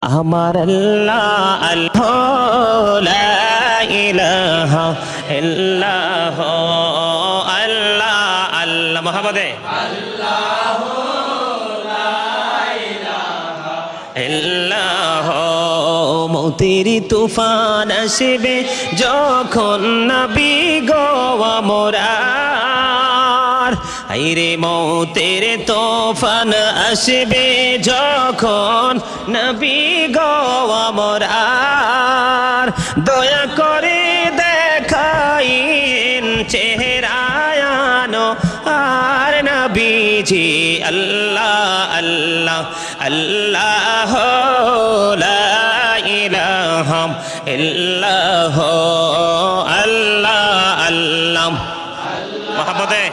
আমার আল্লাহ আল্লাহ লা ইলাহা ইল্লাহ আল্লাহ আল্লাহ মোহাম্মদে আল্লাহ লা ইলাহা ইল্লাহ মৌতের তুফান আসবে যখন নবী গো আমরার আইরে মৌতের তুফান আসবে যখন নবী গো আমরার দয়া করে দেখাইন চেহারায়ানো আর নবীজি আল্লাহ আল্লাহ আল্লাহ লা ইলাহা ইল্লাহ আল্লাহ আল্লাহ মোহাম্মদে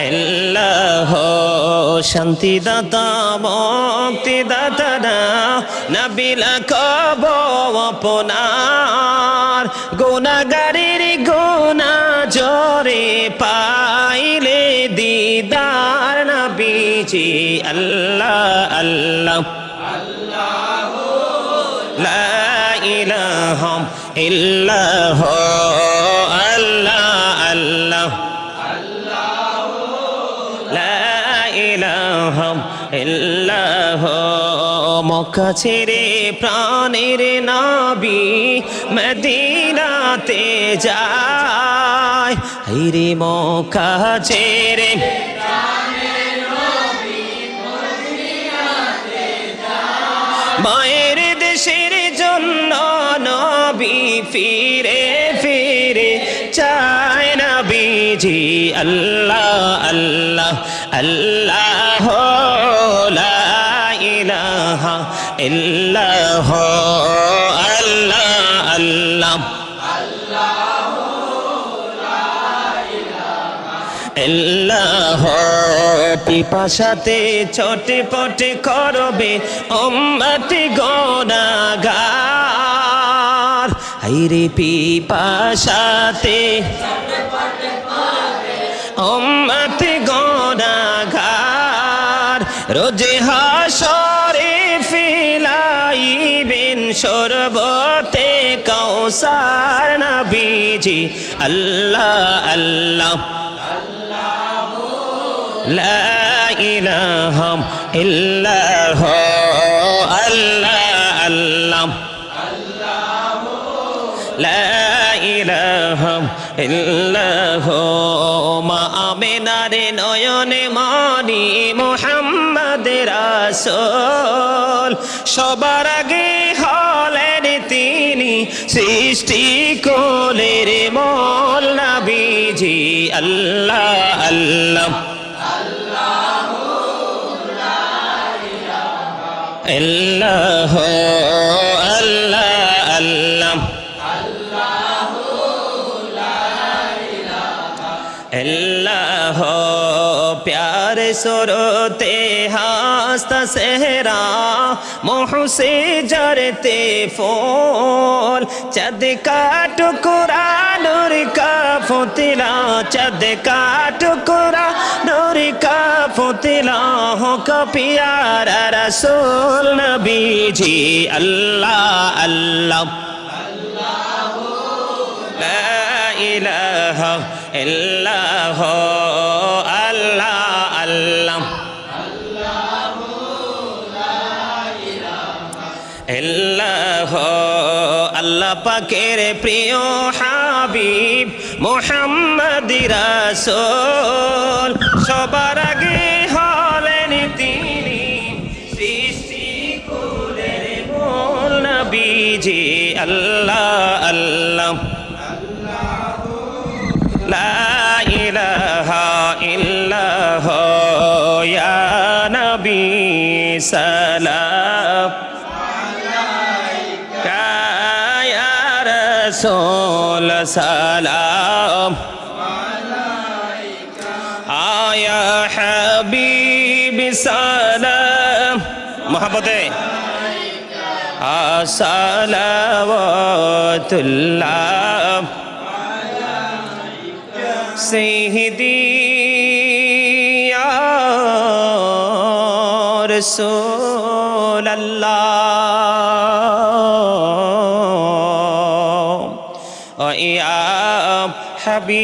ইল্লাহ শান্তি দাতা মুক্তি দাতা নবী লাকব আপনার গুনাহগারের গুনাহ জরে পাইলে দিদার নবীজি আল্লাহ আল্লাহ আল্লাহ লা ইলাহা ইল্লাহ আল্লাহ আল্লাহ ইল্লাহ মক্কা ছেড়ে প্রাণের নবী মদিনাতে যায় হায়রে মক্কা ছেড়ে প্রাণের নবী মদিনাতে যায় মায়ের দেশের জন্য নবী ফিরে ফিরে চায় নবীজি আল্লাহ আল্লাহ আল্লাহ লা ইলাহা ইল্লাহ আল্লাহ আল্লাহ ইল্লাহ পিপাসাতে ছটপট করবে উম্মতি গুনাহগার হায়রে পিপাসাতে ছটপট করবে উম্মতি গুনাহগার রোজ হাসরে ফিলাইবেন শরবতে কাউসার নবীজি আল্লাহ আল্লাহ লা ইলাহা ইল্লাহ আল্লাহ আল্লাহ লা ইলাহা ইল্লাহ মা আমিনার নয়নে মানি মুহাম্মদ রাসূল সবার আগে হলেন তিনি সৃষ্টি কোলের মূল নবীজি আল্লাহ আল্লাহ ইল্লাহ আল্লাহ আল্লাহ ইল্লাহ প্যারে সুরতে হাস্তা সেহরা মোহ সে জরতে ফোল চাঁদ का टुकड़ा नूर का फुतिला चाँद का टुकड़ा नूर का फुतिला हो का प्यारा रसूल नबी जी अल्लाह अल्लाह ला इलाहा इल्लाह अल्लाह अल्लाह ইল্লাহ আল্লাহ পাকের প্রিয় হাবিব মুহাম্মদ রাসূল সবার আগে হলেন তিনি সৃষ্টি কুলের মূল নবীজি আল্লাহ আল্লাহ লা ইলাহা ইল্লাহ ইয়া নবী সালাম रसूल सलाम आया हबीब सलाम मोहब्बते सलावतुल्लाह सैयदी या রাসূলাল্লাহ ও ইয়া হাবিবাল্লাহ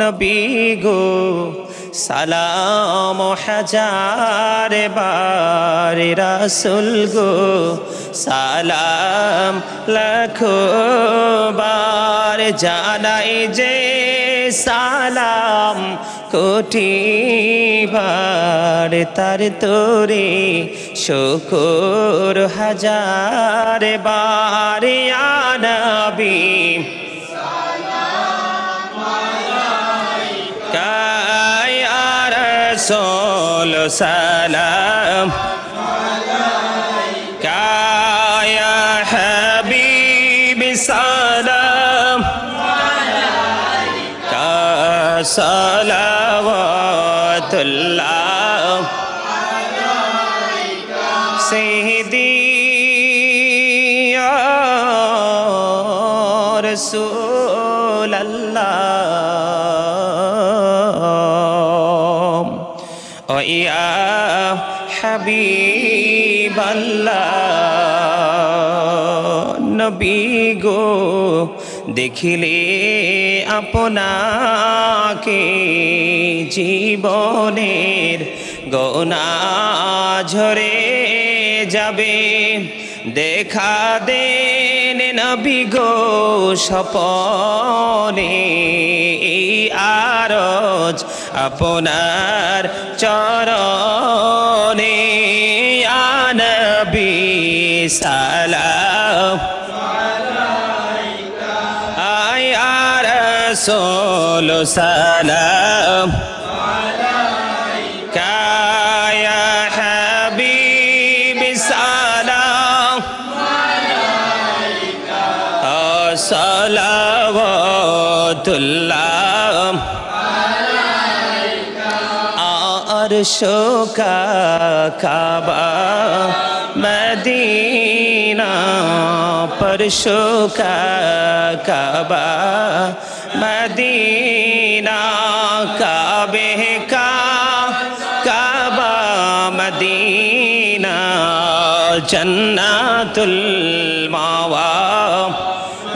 নবী গো সালাম হাজার বার রাসূল গো সালাম লাখো বার জানাই যে সালাম কোটি বার তার তোরে শুকর হাজার বার ইয়া নবী رسول سلام يا حبيبي سلام صلوات الله سيدي يا رسول الله ইয়া হাবিবাল্লাহ নবী গো দেখিলে আপনাকে জীবনের গোনা ঝরে যাবে দেখা দেন নবী গো স্বপনে এই আরজ আপনার চরণে ইয়া নবী সালাম ইয়া রাসূল সালাম ইয়া হাবিবি সালাম সালাওয়াতুল্লাহ আরশো কা কাবা মদিনা परशो का काबा मदीना काबे का काबा मदीना जन्नतुल मावा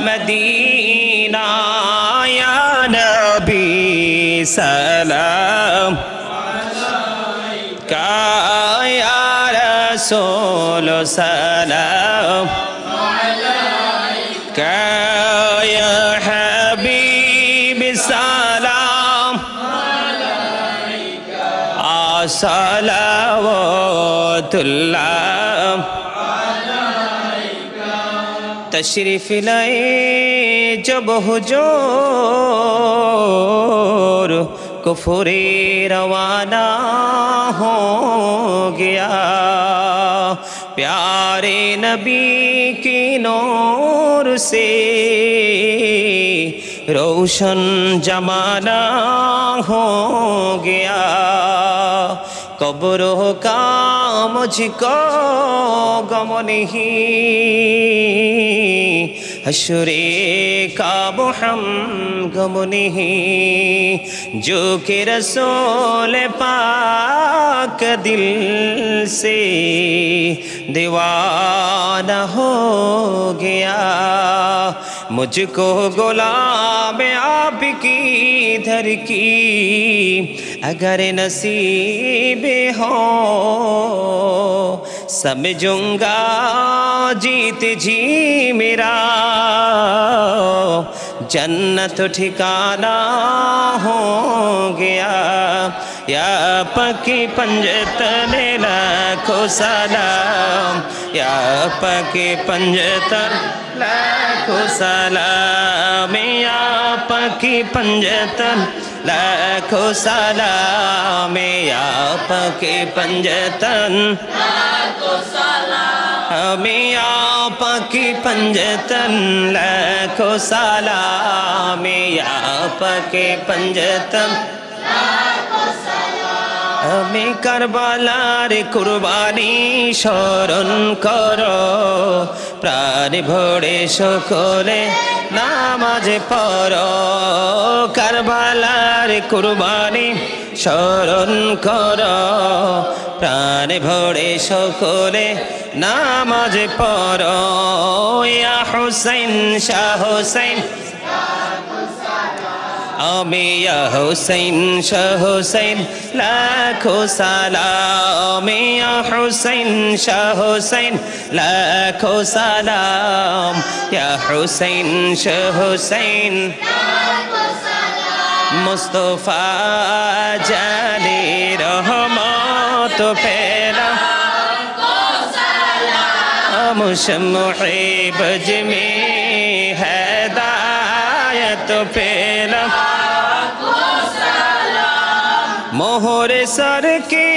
मदीना या नबी सलाम का या रसूल सलाम का या हबीब सलाम सलावतुल्लाह तशरीफ लाए जब हुजूर कुफरे रवाना हो गया प्यारे नबी की नूर से रोशन जमाना हो गया कब्रों का मुझको गम नहीं हशरे का हम गम नहीं जो कि रसूल पाक दिल से दीवाना हो गया मुझको गुलाम आपकी दर की अगर नसीब हो समझूंगा जीत जी मेरा जन्नत ठिकाना हो गया या पकी पंजतन लाखों सलाम या पकी पंजतन लाखों सलाम या पकी पंजतन लाखों सलाम या पकी पंजतन लाखों सलाम हमें आपकी पंजतन लाखों सलाम या आपके पंजतन लाखों सलाम हमें करबलार कुर्बानी स्मरण करो प्राण भरे सकले नामाज पढ़ो करबलार कुर्बानी স্মরণ কর প্রাণ ভরে সকলে নামাজ পড়ো ইয়া হুসাইন শাহ হুসাইন আমি ইয়া হুসাইন শাহ হুসাইন লাখো সালাম ইয়া হুসাইন শাহ হুসাইন লাখো সালাম ইয়া হুসাইন শাহ হুসাইন মুস্তাফা জানি রহমত পেলা মুশম্মে বজমি হেদায়ত পেলা মোহরে সর के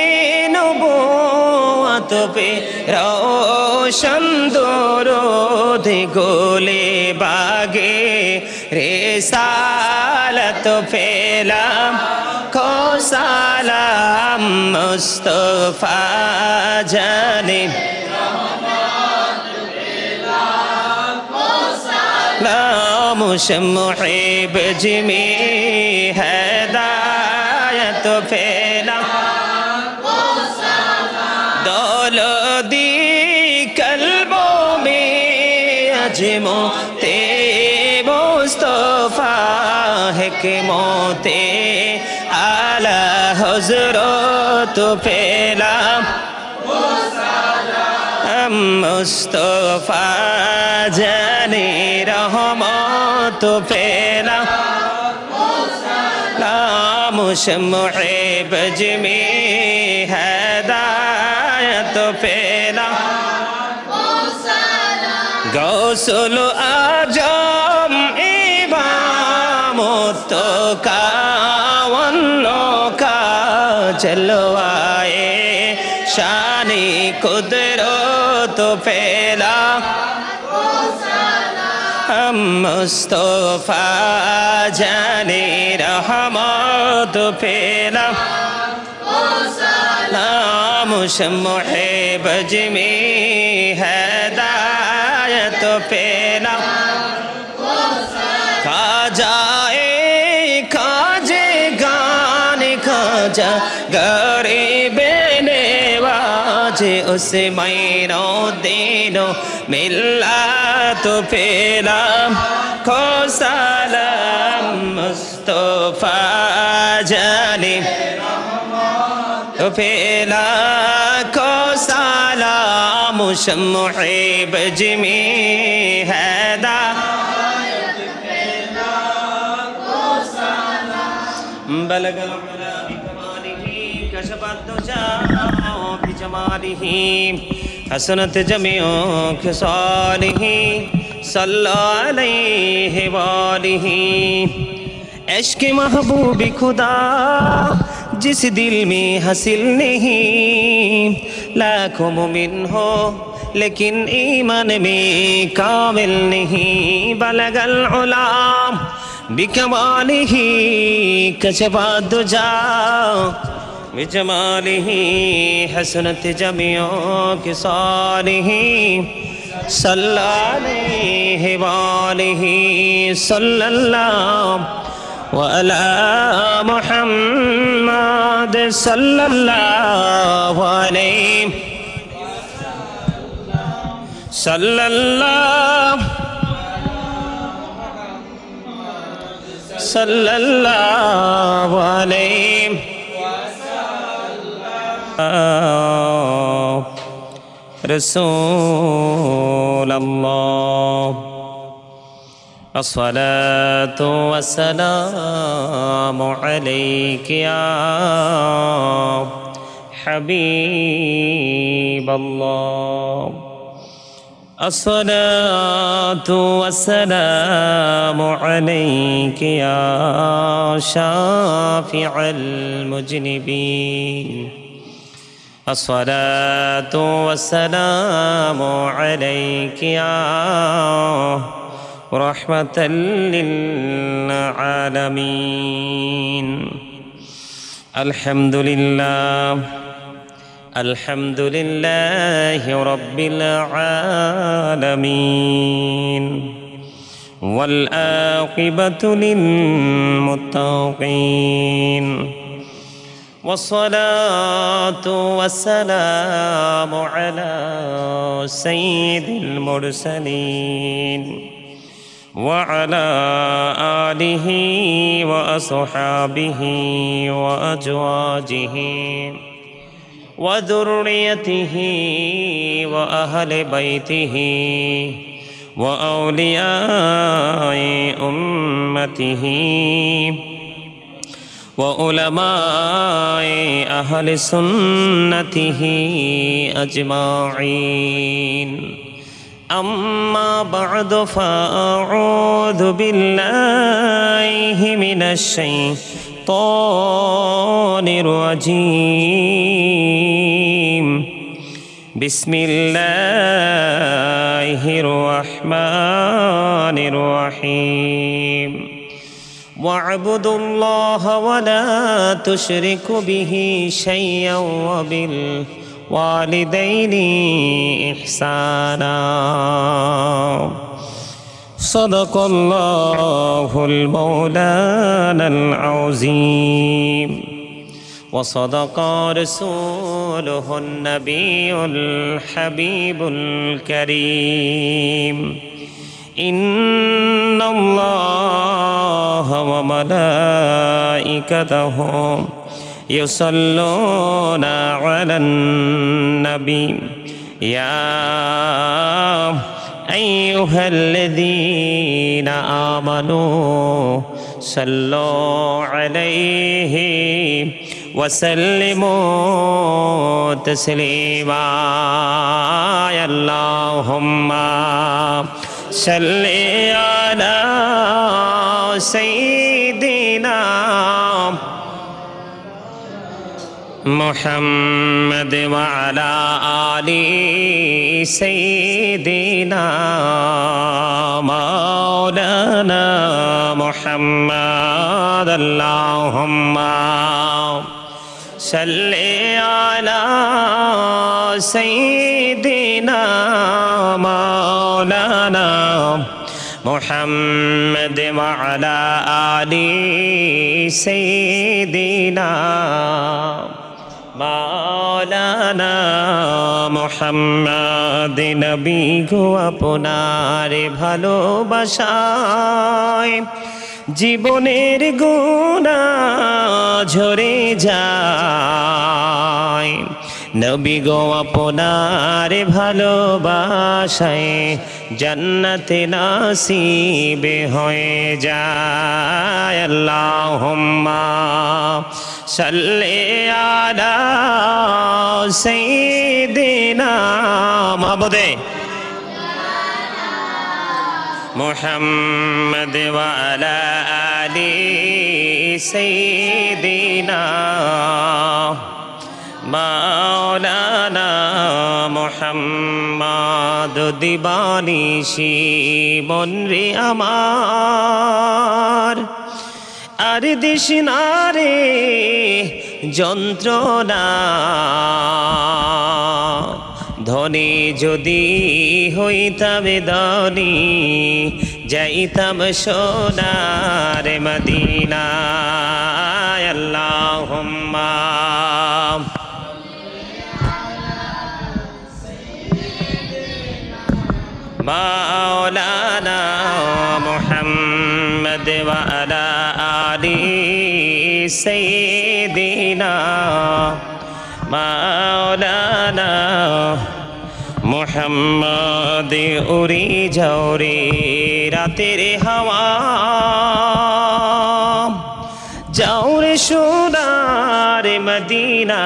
নবুয়ত पे रोशन दरूद गोले बागे रिसालत पेलाम को सलाम मुस्तफा जाने मुशम्मे बजमी हेदायत पेला दौलदी कल्बों में अजमो ते मुस्तफा है के मोते आला हजरत पेला मुस्तफा जाने रहमत पेला मुशम्मे बजमी हेदायत पेला गौसुल आजम इमाम तो कावन्नो का जलवाए शानी कुदरत पेला मुस्तफा जाने रहमत पेला मुशम्मे बजमी हेदायत पेला खाजाए खाजे गाने खाजा गरीबे नेवाजे उस महीनों दिनों मिला तो पेला को सलाम मुस्तफा जाने तो पेला को सलाम मुशम्मे बजमी हैदा बलगल उला बिकमालिही कशफत दुजा बिजमालिही हसनत जमीओ खिसालिही सल्लल्लाहु अलैहि वालिही इश्क़ महबूब खुदा जिस दिल में हासिल नहीं लाखों मुमिन हो लेकिन ईमान में कामिल नहीं बलगल उलाम बिकमालिही कशफत दुजा बिजमालिही हसनत जमीओ खिसालिही सल्लल्लाहु अलैहि वालिही सल्लल्लाहु अला मुहम्मद सल्लल्लाहु अलैहि सल्लल्लाहु अलैहि रसूल अल्लाह अस्सलातु वस्सलामु अलैका या हबीब अल्लाह अस्सलातु वस्सलामु अलैका या शाफिअल मुज़निबीन अस्सलातु वस्सलामु अलैका या रहमतल लिल आलमीन अल्हम्दुलिल्लाह अल्हम्दुलिल्लाहि रब्बिल आलमीन वल आक़िबतु लिल मुत्तक़ीन والصلاة والسلام على سيد المرسلين وعلى آله وأصحابه وأزواجه وذريته وأهل بيته وأولياء أمته وعلماء أهل سنته أجمعين أما بعد فأعوذ بالله من الشيطان الرجيم بسم الله الرحمن الرحيم واعبدوا الله ولا تشركوا به شيئا وبالوالدين إحسانا صدق الله المولانا العظيم وصدق رسوله النبي الحبيب الكريم إن الله وملائكته يصلون على النبي يا أيها الذين آمنوا صلوا عليه وسلموا تسليما اللهم صل على سيدنا محمد وعلى آل سيدنا مولانا محمد اللهم صل على سيدنا مولانا محمد وعلى آل سيدنا মাওলানা মুহাম্মদ নবী গো আপনার ভালোবাসায় জীবনের গুনাহ ঝরে যায় নবী গো আপনার ভালোবাসায় জান্নাতে নসিব হয়ে যায় আল্লাহুম্মা সাল্লি আলা সাইয়্যিদিনা মাহবুবে মুহাম্মদ ওয়া আলা আলি সাইয়্যিদিনা মাওলানা মুহাম্মদ দিবানিশি মনরে আমার আর দিশনারে যন্ত্রণা ধনী যদি হইতাম ধনী যাইতাম সোনার মদিনা আল্লাহুম্মা মাওলানা মুহাম্মদ ওয়া আলা আলি সাইয়্যিদিনা মাওলানা মুহাম্মদ উড়ি যাও রে রাতের হাওয়া যাও রে সোনার মদিনায়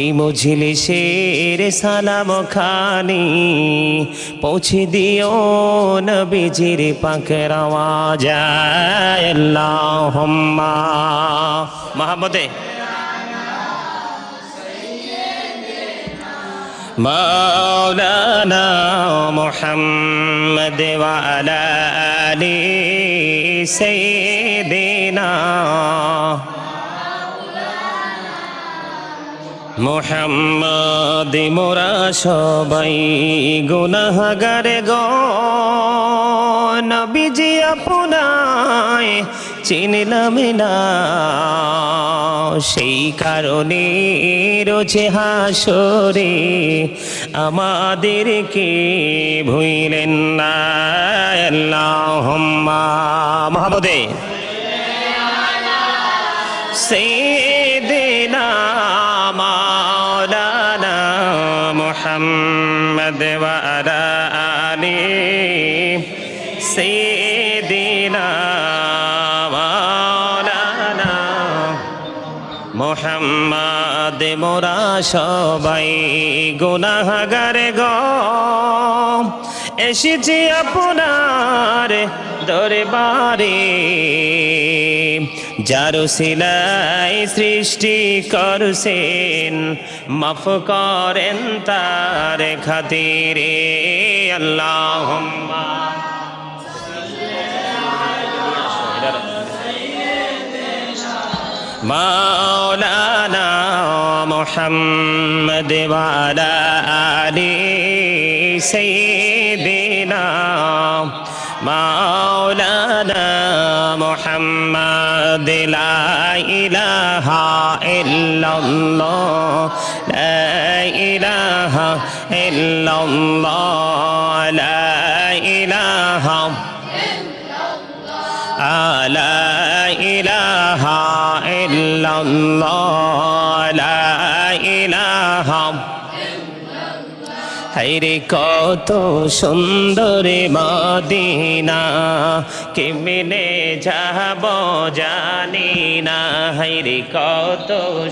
এই মজলিসের সালাম খানি পৌঁছে দিও নবীজির পাকের আওয়াজ আল্লাহুম্মা মুহাম্মদে মাওলানা মুহাম্মদ ওয়া আলা আলি সাইয়্যিদিনা মুহাম্মদ মোরা সবাই গুনাহগার গো নবীজি আপনায় চিনলাম না, সেই কারণে রোজে হাসরে আমাদেরকে ভুইলেন না। আল্লাহুম্মা মুহাম্মদে সাইয়্যিদিনা মাওলানা মুহাম্মদ ওয়া আলা আলি সাইয়্যিদিনা মাওলানা মুহাম্মদ। মোরা সবাই গুনাহগার গো, এসেছি আপনার দরবারে, যার উসিলায় সৃষ্টি করছেন, মাফ করেন তার খাতিরে। আল্লাহুম্মা মাওলানা মুহাম্মদ ওয়া আলা আলি সাইয়্যিদিনা মাওলানা মুহাম্মদ। লা ইলাহা ইল্লাল্লাহ, লা ইলাহা ইল্লাল্লাহ, লা ইলাহা লা ইলাহা ইল্লাল্লাহ, লা ইলাহা। হায়রে কত সুন্দর মদিনা, কেমনে যাব জানি না। হায়রে কত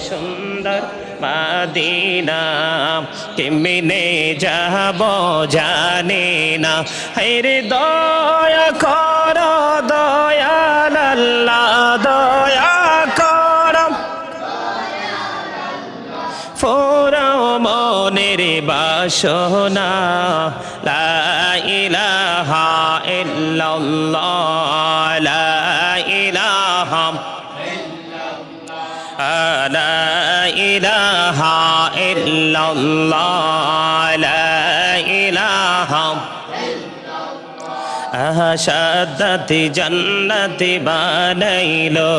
সুন্দর মদিনা, কেমনে যাব জানি না। হায়রে দয়া কর দয়াল আল্লাহ, দয়া কর ফোরাও মনের বাসনা। লা ইলাহা ইল্লাল্লাহ, লা ইলাহা লা ইলাহা ইল্লাল্লাহ, লা ইলাহা। শাহাদাতি জান্নাতি বানাইলো,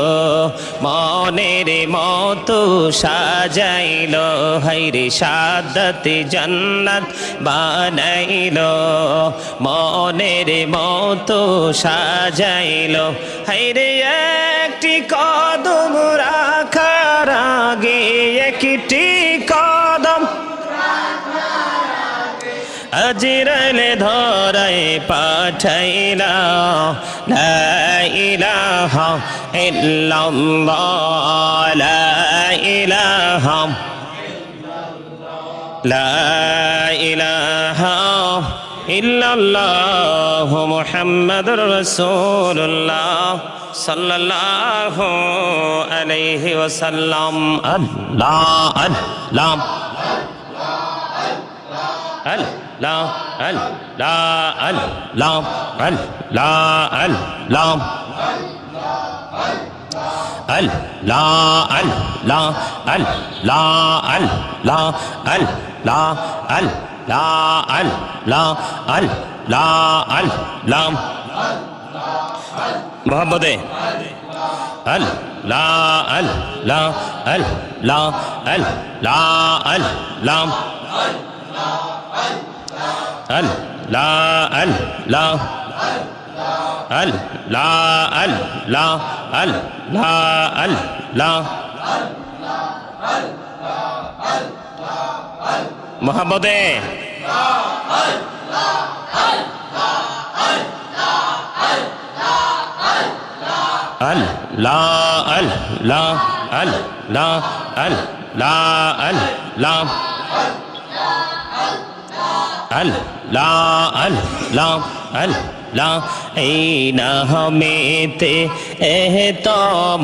মনের মতো সাজাইলো। হায়রে শাহাদাতি জান্নাত বানাইলো, মনের মতো সাজাইলো। হায়রে একটি কদম রাখার আগে একটি কদম আজরাইল ধরায় পাঠাইলা। লা ইলাহা ইল্লাল্লাহ, লা ইলাহা লা ইলাহা ইল্লাল্লাহ মুহাম্মাদুর রাসূলুল্লাহ সাল্লাল্লাহু আলাইহি ওয়াসাল্লাম। আল্লাহ আল্লাহ আল্লাহ আল্লাহ আল্লাহ আল্লাহ আল্লাহ আল্লাহ আল্লাহ আল্লাহ আল্লাহ আল্লাহ আল্লাহ আল্লাহ আল্লাহ আল্লাহ মোহাম্মদে আল্লাহ আল্লাহ আল্লাহ আল্লাহ আল্লাহ আল্লাহ আল্লাহ আল্লাহ আল্লাহ আল্লাহ আল্লাহ মোহাম্মদে আল্লাহ আল্লাহ আল্লাহ আল্লাহ আল্লাহ আল্লাহ আল্লাহ আল্লাহ। এই নামেতে এত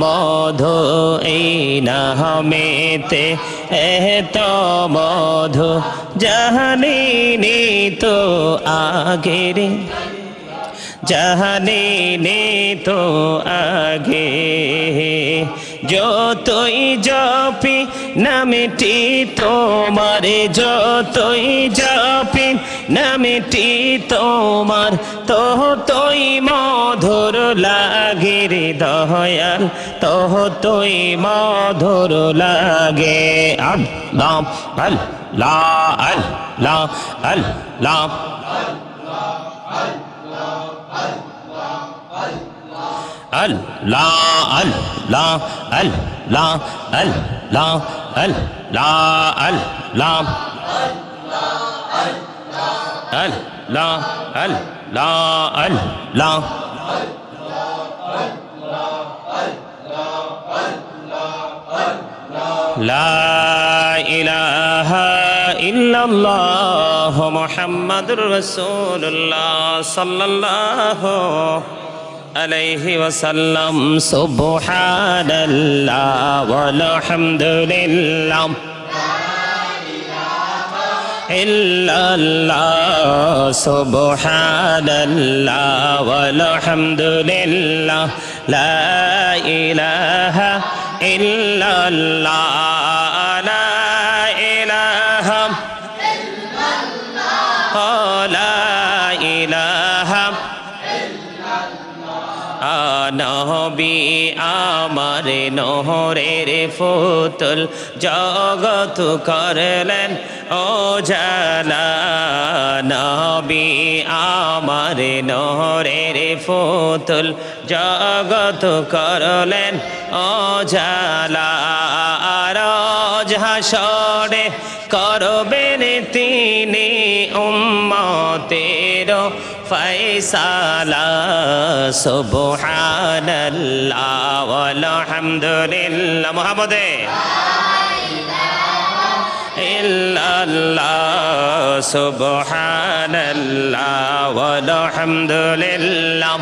মধু, এই নামেতে এত মধু, জাহানিনি তো আগের, জাহানিনি তো আগে। যতই জপি নামটি তোমার, যতই জপি নামটি তোমার তোই মধুর লাগে রে দয়াল তোই মধুর লাগে আল্লাহ আল্লাহ আল্লাহ আল্লাহ Allah, Allah, Allah, Allah, Allah, Allah, Allah, Allah, La ilaha illallah Muhammadur Rasulullah sallallahu alayhi wa sallam subhanallah walhamdulillah illallah subhanallah walhamdulillah la ilaha illallah la ilaha illallah la ilaha নবী আমার নহরের ফুতুল জগত করলেন ও জালা নবী আমার নহরের ফুতুল জগত করলেন ও জালা রোজ হাসরে করবেন তিনি উম্মতের ফয়সালা সুবহানাল্লাহ ওয়ালহামদুলিল্লাহ মুহাম্মাদে ইল্লাল্লাহ সুবহানাল্লাহ ওয়ালহামদুলিল্লাহ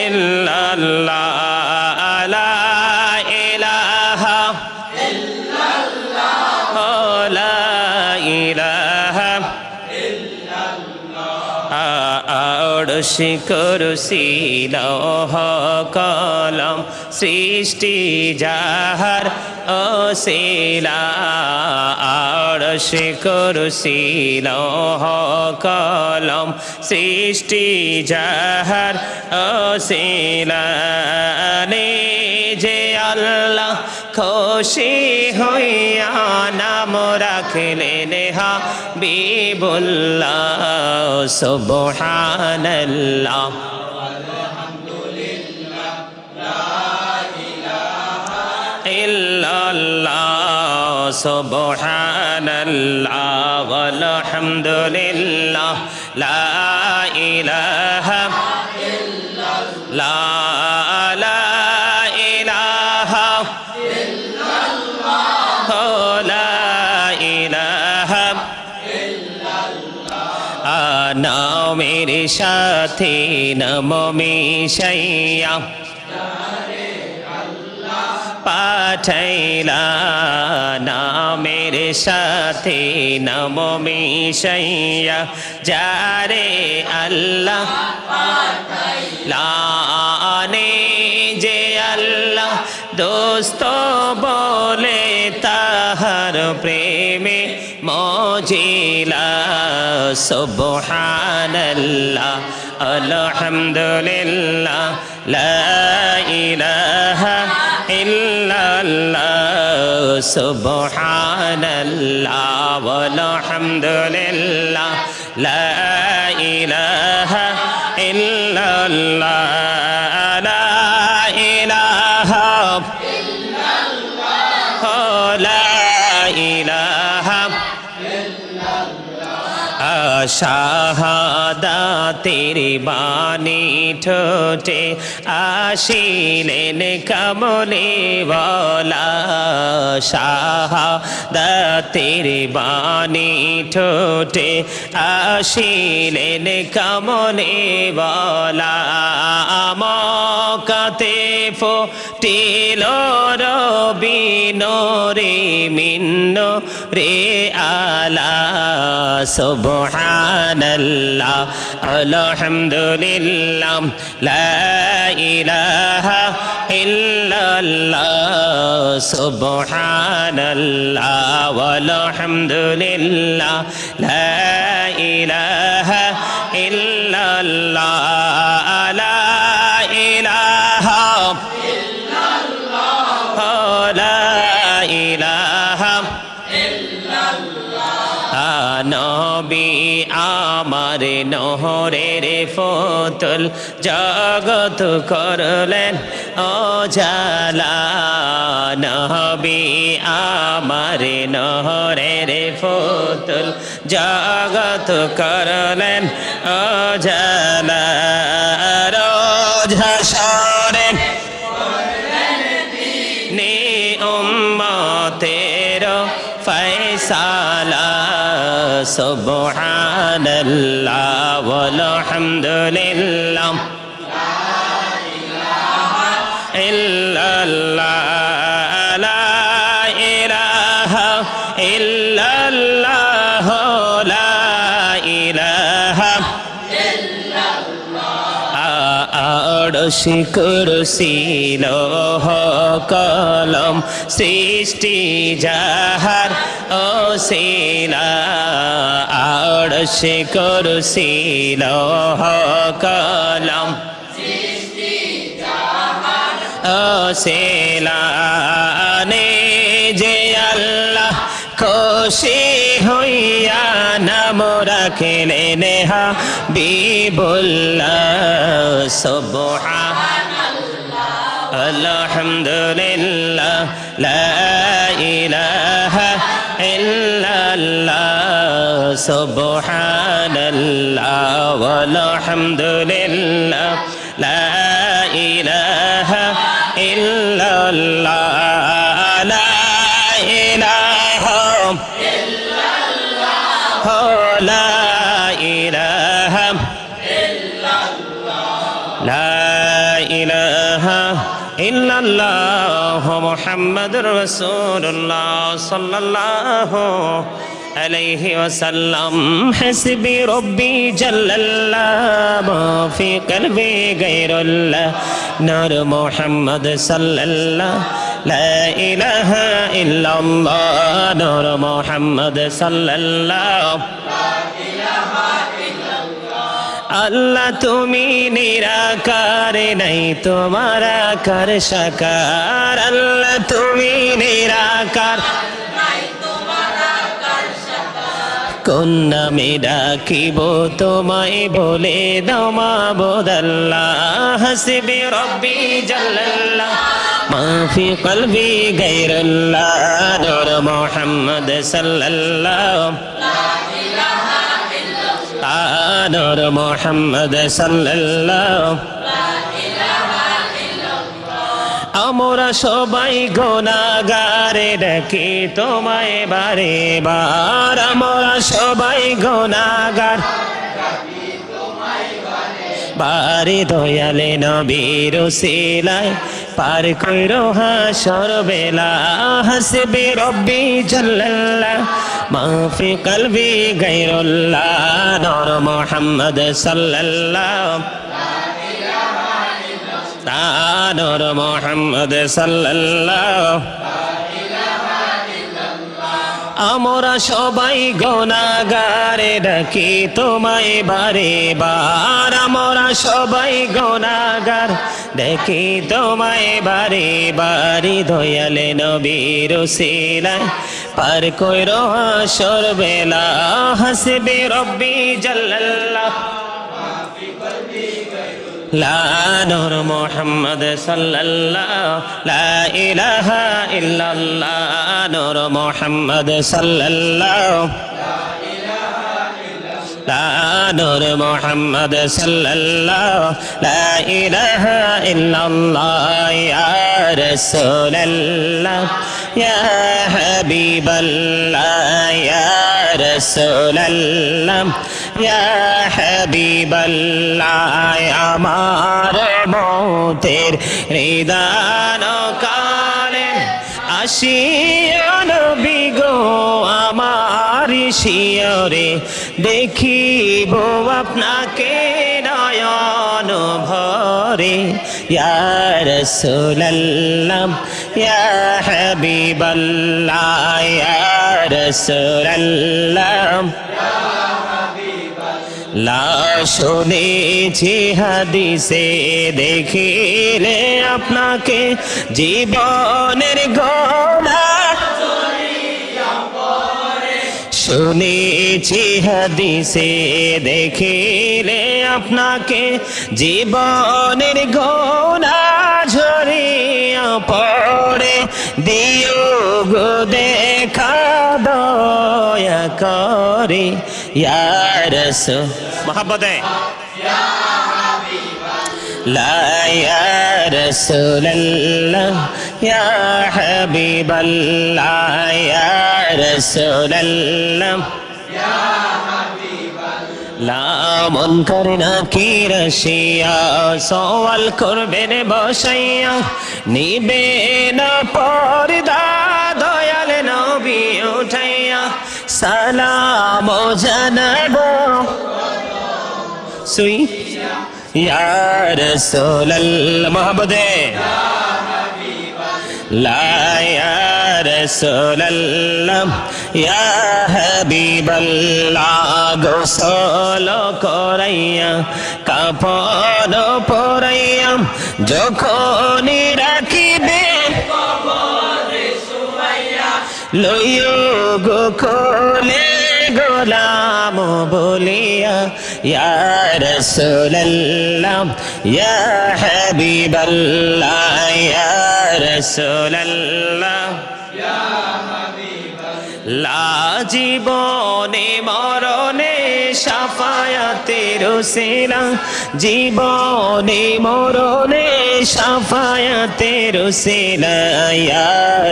ইল্লাল্লাহ লা ইলাহা ইল্লাল্লাহ লা ইলাহা আরশি কুরসি লৌহ কলম সৃষ্টি যাহার ওসিলা আরশি কুরসি লৌহ কলম সৃষ্টি যাহার ওসিলা যে আল্লাহ খুশি হইয়া নাম রাখলেন হাবিবুল্লাহ সুবহানাল্লাহ আলহামদুলিল্লাহ লা ইলাহা ইল্লাল্লাহ সুবহানাল্লাহ আলহামদুলিল্লাহ লা ইলাহা ইল্লাল্লাহ নামের সাথে নাম মিশাইয়া পাঠাইলা নামের সাথে নাম মিশাইয়া যারে আল্লাহ পাঠাইলা যে আল্লাহ দোস্ত বলে তাহার প্রেমে মজিলা সুবহানাল্লাহ আলহামদুলিল্লাহ লা ইলাহা ইল্লাল্লাহ সুবহানাল্লাহ ওয়ালহামদুলিল্লাহ লা ইলাহা ইল্লাল্লাহ লা ইলাহা ইল্লাল্লাহ লা ইলাহা শাহাদাতের বাণী ঠোঁটে আসিলেন কমলিওয়ালা শাহাদাতের বাণী ঠোঁটে আসিলেন কমলিওয়ালা মক্কাতে ফুটিল রবি নূরে মিন রে আলা সুবহানাল্লাহ আলহামদুলিল্লাহ লা ইলাহা ইল্লাল্লাহ সুবহানাল্লাহ ওয়ালহামদুলিল্লাহ লা ইলাহা ইল্লাল্লাহ লা ইলাহা ইল্লাল্লাহ লা ইলাহা নবী আমার নহরের ফতুল জগত করলেন উজালা নবী আমার নহরের ফতুল জগত করলেন উজালা রোজ হাসরের নি উম্মতের ফয়সালা সুবহানাল্লাহ ওয়ালহামদুলিল্লাহ লা ইলাহা ইল্লাল্লাহ লা ইলাহা ইল্লাল্লাহ লা ইলাহা আরশ কুরসি লৌহ কলম সৃষ্টি যাহার ওসিলা আরশ কুরসি লৌহ কলম সৃষ্টি যাহার ওসিলা যে আল্লাহ খুশি হইয়া নাম রাখিলেন হাবিবুল্লাহ সুবহানাল্লাহ আলহামদুলিল্লাহ লা ইলাহা ইল্লাল্লাহ সুবহানাল্লাহ ওয়ালহামদুলিল্লাহ লা ইলাহা ইল্লাল্লাহ লা ইলাহা ইল্লাল্লাহ লা ইলাহা ইল্লাল্লাহ লা ইলাহা ইল্লাল্লাহ মুহাম্মাদুর রাসূলুল্লাহ সাল্লাল্লাহু আলাইহি ওয়াসাল্লাম হাসবি রব্বি জাল্লাল্লাহ মা ফি কলবি গায়রুল্লাহ নূর মুহাম্মদ সাল্লাল্লাহ লা ইলাহা ইল্লাল্লাহ নূর মুহাম্মদ সাল্লাল্লাহ লা ইলাহা আল্লাহ তুমি নিরাকার নাই তোমার আকার সাকার আল্লাহ তুমি নিরাকার নাই তোমার আকার সাকার কোন নামে ডাকিব তোমায় বলে দাও মাবুদ আল্লাহ হাসবি রব্বি জাল্লাল্লাহ মা ফি কলবি গায়রুল্লাহ নূর মুহাম্মদ সাল্লাল্লাহ নূর মুহাম্মদ সাল্লাল্লাহ আমরা সবাই গুনাহগার ডাকি তোমায় বারে বার আমরা সবাই গুনাহগার বারে দয়ালে নবীর উসিলায় পার কইরো হাসর বেলা হাসবি রব্বি জাল্লাল্লাহ মা ফি কলবি গায়রুল্লাহ নূর মুহাম্মদ সাল্লাল্লাহ নূর মুহাম্মদ সাল্লাল্লাহ আমরা সবাই গুনাহগার ডাকি তোমায় বারে বার আমরা সবাই গুনাহগার ডাকি তোমায় বারে বারে দয়ালে নবীর উসিলায় পার কইরো হাসর বেলা হাসবি রব্বি জাল্লাল্লাহ লা নূর মুহাম্মদ সাল্লাল্লাহ লা ইলাহা ইল্লাল্লাহ নূর মুহাম্মদ সাল্লাল্লাহ লা নূর মুহাম্মদ সাল্লাল্লাহ লা ইলাহা ইল্লাল্লাহ ইয়া রাসূলুল্লাহ ইয়া হাবিবাল্লাহ ইয়া রাসূলুল্লাহ ইয়া হাবিবাল্লাহ আমার মৌতের নিদান কালে আসিয়া নবী গো আমার শিয়রে দেখিব আপনাকে নয়ন ভরে ইয়া রাসূলুল্লাহ ইয়া হাবিবাল্লাহ ইয়া রাসূলুল্লাহ লা শুনেছি হাদিসে দেখিলে আপনাকে জীবনের গোনা শুনেছি হাদিসে দেখিলে আপনাকে জীবনের গোনা ঝরিয়া পড়ে দিও গো দেখা দয়া করে ইয়া রাসূল মোহাব্বতে লা ইয়া রাসূলুল্লাহ ইয়া হাবিবাল্লাহ ইয়া রাসূলুল্লাহ ইয়া হাবিবাল্লাহ মন করে না কি রসিয়া সওয়াল করবেন বসাইয়া নিবে না পর্দা দয়াল নবী উঠাইয়া সালাম জানাবো সুই ইয়া রাসূলুল্লাহ মোহাম্মদে লা ইয়া রাসূলুল্লাহ ইয়া হাবিবাল্লাহ গোসল করাইয়া কাফন পরাইয়া যখন রাখিবে লইও গো কোলে গোলাম বলিয়া ইয়া রাসূলুল্লাহ ইয়া হাবিবাল্লাহ ইয়া রাসূলুল্লাহ ইয়া হাবিবাল্লাহ জীবনে মরণে শাফায়াতের ওসিলা জীবনে মরণে শাফায়াতের ওসিলা ইয়া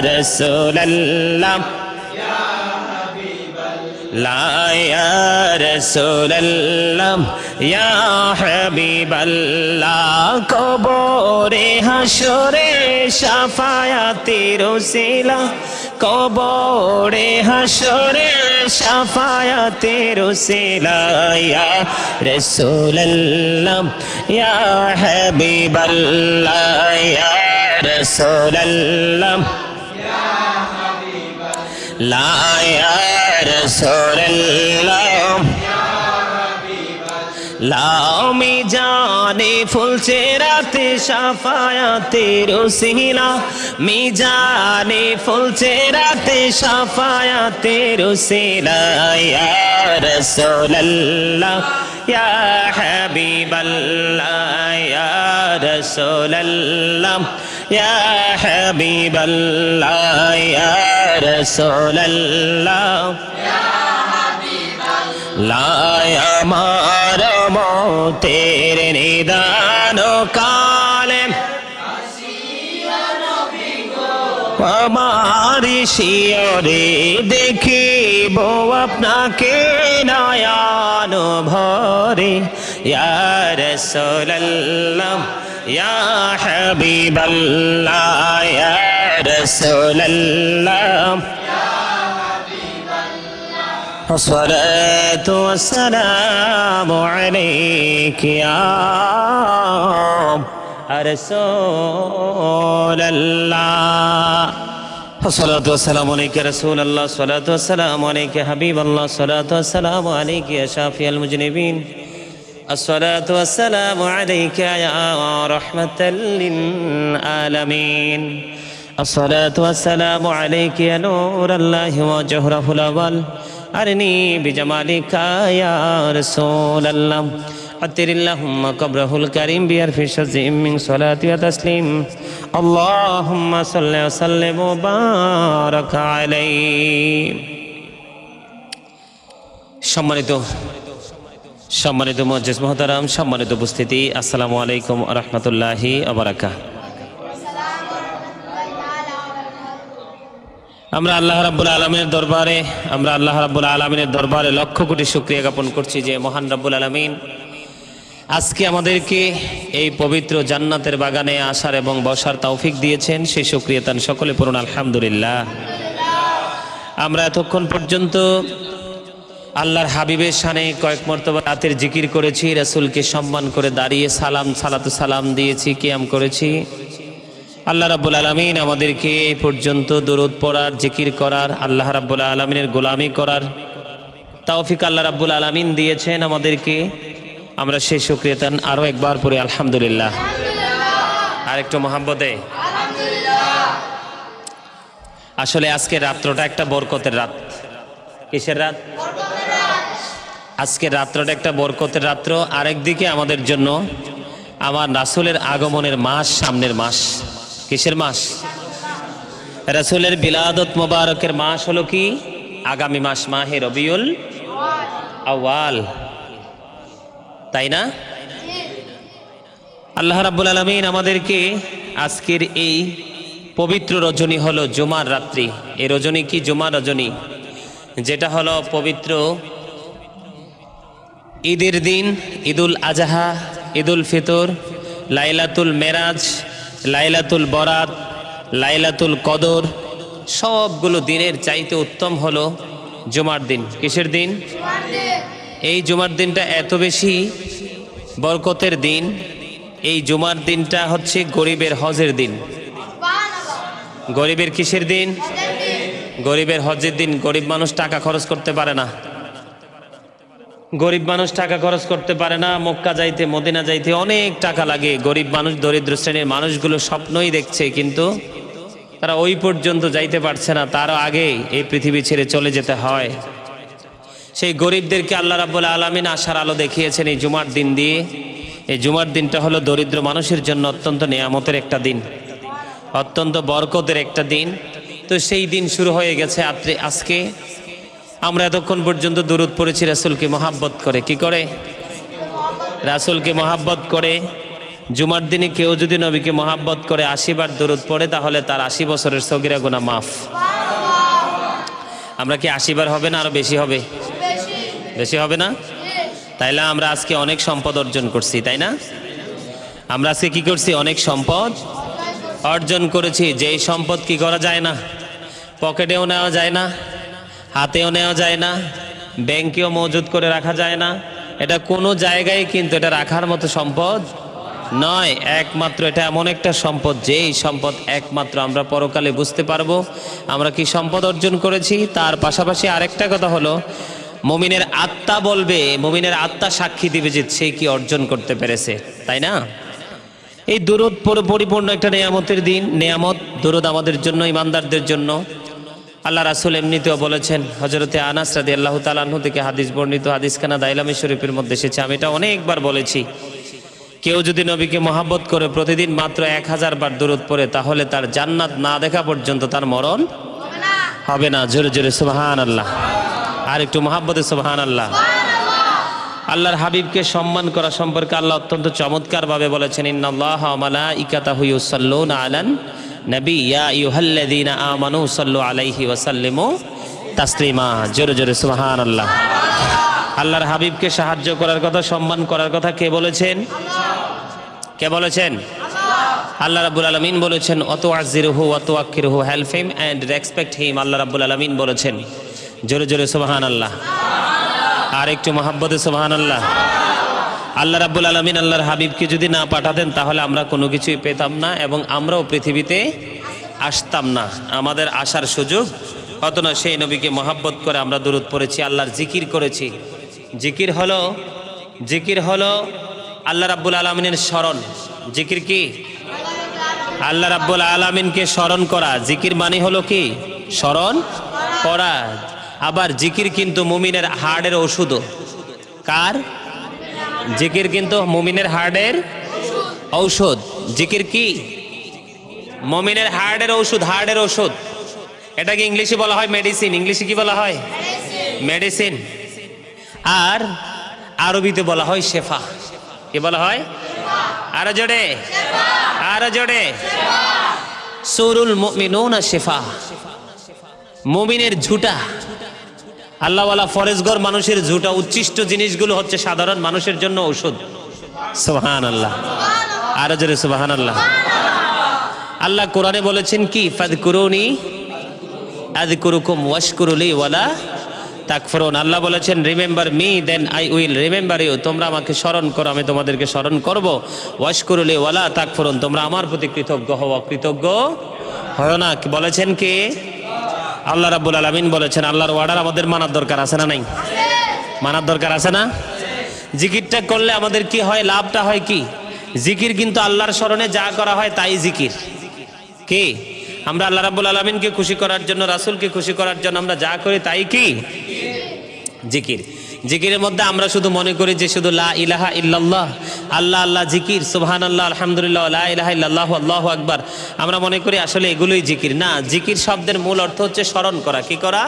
রাসূলুল্লাহ লা ইয়া রাসূলুল্লাহ ইয়া হাবিবাল্লাহ কবরে হাসরে শাফায়াতের ওসিলা কবরে হাসরে শাফায়াতের ওসিলা ইয়া রাসূলুল্লাহ ইয়া হাবিবাল্লাহ ইয়া রাসূলুল্লাহ লা ইয়া রাসূলুল্লাহ লাও মিজানে ফুলছে রাতে শাফায়াতের ওসিলা মিজানে ফুলছে রাতে শাফায়াতের ওসিলা ইয়া রাসূলুল্লাহ ইয়া হাবিবাল্লাহ ইয়া রাসূলুল্লাহ ইয়া হাবিবাল্লাহ ইয়া রাসূলুল্লাহ লাই আমার মতের নিদান কালে আমার শিয়রে দেখিব আপনাকে নয়ন ভরে ইয়া রাসূলুল্লাহ ইয়া হাবিবাল্লাহ ইয়া রাসূলুল্লাহ الصلاة والسلام عليك يا رسول الله الصلاة والسلام عليك يا رسول الله الصلاة والسلام عليك يا حبيب الله الصلاة والسلام عليك يا شافي المذنبين الصلاة والسلام عليك يا رحمة للعالمين الصلاة والسلام عليك يا نور الله وجهره الأول أرني بجمالك يا رسول الله عطر اللهم قبره الكريم بألف شزء من صلاة وتسليم اللهم صل وسلم وبارك عليه সম্মানিত মুআজ্জিজ মুহতারাম সম্মানিত উপস্থিতি আসসালামু আলাইকুম ওয়া রাহমাতুল্লাহি ওয়া বারাকাতুহু আমরা আল্লাহ রাব্বুল আলামিনের দরবারে লক্ষ কোটি শুকরিয়া জ্ঞাপন করছি যে মহান রাব্বুল আলামিন আজকে আমাদেরকে এই পবিত্র জান্নাতের বাগানে আসার এবং বসার তৌফিক দিয়েছেন সেই শুকরিয়া তান সকলে পড়ুন আলহামদুলিল্লাহ। আমরা এতক্ষণ পর্যন্ত আল্লাহর হাবিবের শানে কয়েক মর্তবা রাতের জিকির করেছি, রাসূলকে সম্মান করে দাঁড়িয়ে সালাতু সালাম দিয়েছি, কিয়াম করেছি। আল্লাহ রাব্বুল আলামিন আমাদেরকে এই পর্যন্ত দরুদ পড়ার, জিকির করার, আল্লাহ রাব্বুল আলামিনের গোলামি করার তৌফিক আল্লাহ রাব্বুল আলামিন দিয়েছেন আমাদেরকে। আমরা সেই শুকরিয়া আরও একবার পড়ি আলহামদুলিল্লাহ। আর একটু মহাব্বতে আসলে আজকের রাত্রটা একটা বরকতের রাত। কিসের রাত? আজকের রাত্রটা একটা বরকতের রাত্র। আরেকদিকে আমাদের জন্য আমার রাসূলের আগমনের মাস, সামনের মাস। কিসের মাস? রাসূলের বিলাদত মোবারকের মাস হলো কি? আগামী মাস, মাহে রবিউল আউয়াল, তাই না? আল্লাহ রাব্বুল আলামিন আমাদেরকে আজকের এই পবিত্র রজনী হলো জুমার রাত্রি। এই রজনী কি? জুমার রজনী, যেটা হলো পবিত্র ঈদের দিন, ঈদুল আজহা, ঈদুল ফিতর, লাইলাতুল মেরাজ, লাইলাতুল বরাত, লাইলাতুল কদর, সবগুলো দিনের চাইতে উত্তম হলো জুমার দিন। কিসের দিন? এই জুমার দিনটা এত বেশি বরকতের দিন। এই জুমার দিনটা হচ্ছে গরিবের হজের দিন। গরিবের কিসের দিন? গরিবের হজের দিন। গরিব মানুষ টাকা খরচ করতে পারে না। গরিব মানুষ টাকা খরচ করতে পারে না। মক্কা যাইতে, মদিনা যাইতে অনেক টাকা লাগে। গরিব মানুষ, দরিদ্র শ্রেণীর মানুষগুলো স্বপ্নই দেখছে, কিন্তু তারা ওই পর্যন্ত যাইতে পারছে না। তারও আগে এই পৃথিবী ছেড়ে চলে যেতে হয়। সেই গরিবদেরকে আল্লাহ রাব্বুল আলামিন আশার আলো দেখিয়েছেন এই জুমার দিন দিয়ে। এই জুমার দিনটা হলো দরিদ্র মানুষের জন্য অত্যন্ত নিয়ামতের একটা দিন, অত্যন্ত বরকতের একটা দিন। তো সেই দিন শুরু হয়ে গেছে আজকে। আমরা এতক্ষণ পর্যন্ত দরুদ পড়েছি রাসূলকে মহাব্বত করে। কি করে? রাসূলকে মহাব্বত করে। জুমার দিনে কেউ যদি নবীকে মহাব্বত করে ৮০ বার দরুদ পড়ে, তাহলে তার ৮০ বছরের সগীরা গুনাহ মাফ। আমরা কি ৮০ বার হবে না আরো বেশি হবে? বেশি হবে না? তাইলে আমরা আজকে অনেক সম্পদ অর্জন করছি, তাই না? আমরা আজকে কি করছি? অনেক সম্পদ অর্জন করেছি। যেই সম্পদ কি করা যায় না, পকেটেও নেওয়া যায় না, হাতেও নেওয়া যায় না, ব্যাংকেও মজুদ করে রাখা যায় না। এটা কোনো জায়গায় কিন্তু এটা রাখার মতো সম্পদ নয়। একমাত্র এটা এমন একটা সম্পদ, যেই সম্পদ একমাত্র আমরা পরকালে বুঝতে পারবো আমরা কি সম্পদ অর্জন করেছি। তার পাশাপাশি আরেকটা কথা হলো, মুমিনের আত্মা বলবে, মুমিনের আত্মা সাক্ষী দিবে যে সে কি অর্জন করতে পেরেছে, তাই না? এই দরুদ পরিপূর্ণ একটা নেয়ামতের দিন। নেয়ামত দরুদ আমাদের জন্য, ইমানদারদের জন্য। আল্লাহ রাসূল এমনিতেও বলেছেন, হযরতে আনাস রাদিয়াল্লাহু তাআলা আনহু থেকে হাদিস বর্ণিত, হাদিসখানা দাইলামী শরীফের মধ্যে এসেছে। আমি এটা অনেকবার বলেছি, কেউ যদি নবীকে মহাব্বত করে প্রতিদিন মাত্র ১০০০ বার দরুদ পড়ে, তাহলে তার জান্নাত না দেখা পর্যন্ত তার মরণ হবে না। জোরে জোরে সুবহানাল্লাহ। আর একটু মহাব্বতে সুবহানাল্লাহ। আল্লাহর হাবিবকে সম্মান করা সম্পর্কে আল্লাহ অত্যন্ত চমৎকার ভাবে বলেছেন, ইন্নাল্লাহা ওয়া মালাইকাতাহু ইউসাল্লুনা আলান নবী ইয়া আইয়ুহাল্লাযীনা আমানু সাল্লু আলাইহি ওয়া সাল্লিমু তাসলিমা। জোরে জোরে সুবহানাল্লাহ। আল্লাহর হাবিবকে সাহায্য করার কথা, সম্মান করার কথা কে বলেছেন? কে বলেছেন? আল্লাহ রাব্বুল আলামিন বলেছেন, ওয়াতুআযিরুহু ওয়াতুওয়াক্কিরুহু, help him and respect him. আল্লাহ রাব্বুল আলামিন বলেছেন। জোরে জোরে সুবহানাল্লাহ। আর একটু মহাব্বতে সুবহানাল্লাহ। আল্লাহ রাব্বুল আলামিন আল্লাহর হাবিবকে যদি না পাঠাতেন, তাহলে আমরা কোনো কিছুই পেতাম না এবং আমরাও পৃথিবীতে আসতাম না। আমাদের আসার সুযোগ হতো না। সেই নবীকে মহাব্বত করে আমরা দরুদ পড়েছি, আল্লাহর জিকির করেছি। জিকির হলো আল্লাহ রাব্বুল আলামিনের স্মরণ। জিকির কি? আল্লাহ রাব্বুল আলামিনকে স্মরণ করা। জিকির মানে হলো কি? স্মরণ করা। আবার জিকির কিন্তু মুমিনের হার্টের ওষুধও। কার? জিকির কিন্তু মুমিনের হার্টের ঔষধ। জিকির কি? মুমিনের হার্টের ঔষধ। হার্টের ঔষধ এটাকে ইংলিশে বলা হয় মেডিসিন। ইংলিশে কি বলা হয়? মেডিসিন। আর আরবিতে বলা হয় শেফা। কি বলা হয়? আরো জোরে, আরো জোরে। সুরুল মুমিনুনা শেফা। মুমিনের ঝুটা, আল্লাহওয়ালা ফরেজগর মানুষের ঝুটা, উচ্ছিষ্ট জিনিসগুলো হচ্ছে সাধারণ মানুষের জন্য ঔষধ। সুবহানাল্লাহ। আরো জোরে সুবহানাল্লাহ। আল্লাহ কোরআনে বলেছেন কি? ফাযকুরুনি আযকুরুকুম ওয়াশকুরুলি ওয়ালা তাকফুরুন। আল্লাহ বলেছেন remember me then I will remember you, তোমরা আমাকে স্মরণ করো আমি তোমাদেরকে স্মরণ করব। ওয়াশকুরুলি ওয়ালা তাকফুরুন, তোমরা আমার প্রতি কৃতজ্ঞ হও, অকৃতজ্ঞ হয় না। কি বলেছেন? কে? আল্লাহ রাব্বুল আলামিন বলেছেন। আল্লাহর অর্ডার আমাদের মানার দরকার আছে না নাই? মানার দরকার আছে না? জিকিরটা করলে আমাদের কি হয়? লাভটা হয় কি? জিকির কিন্তু আল্লাহর স্মরণে যা করা হয় তাই জিকির। কি? আমরা আল্লাহ রাব্বুল আলামিনকে খুশি করার জন্য, রাসূলকে খুশি করার জন্য আমরা যা করি তাই কি জিকির। জিকিরের মধ্যে আমরা শুধু মনে করি যে শুধু লা ইলাহা ইল্লাল্লাহ, আল্লাহ আল্লাহ জিকির, সুবহানাল্লাহ, আলহামদুলিল্লাহ, লা ইলাহা ইল্লাল্লাহ, আল্লাহু আকবার, আমরা মনে করি আসলে এগুলোই জিকির। না, জিকির শব্দের মূল অর্থ হচ্ছে স্মরণ করা। কি করা?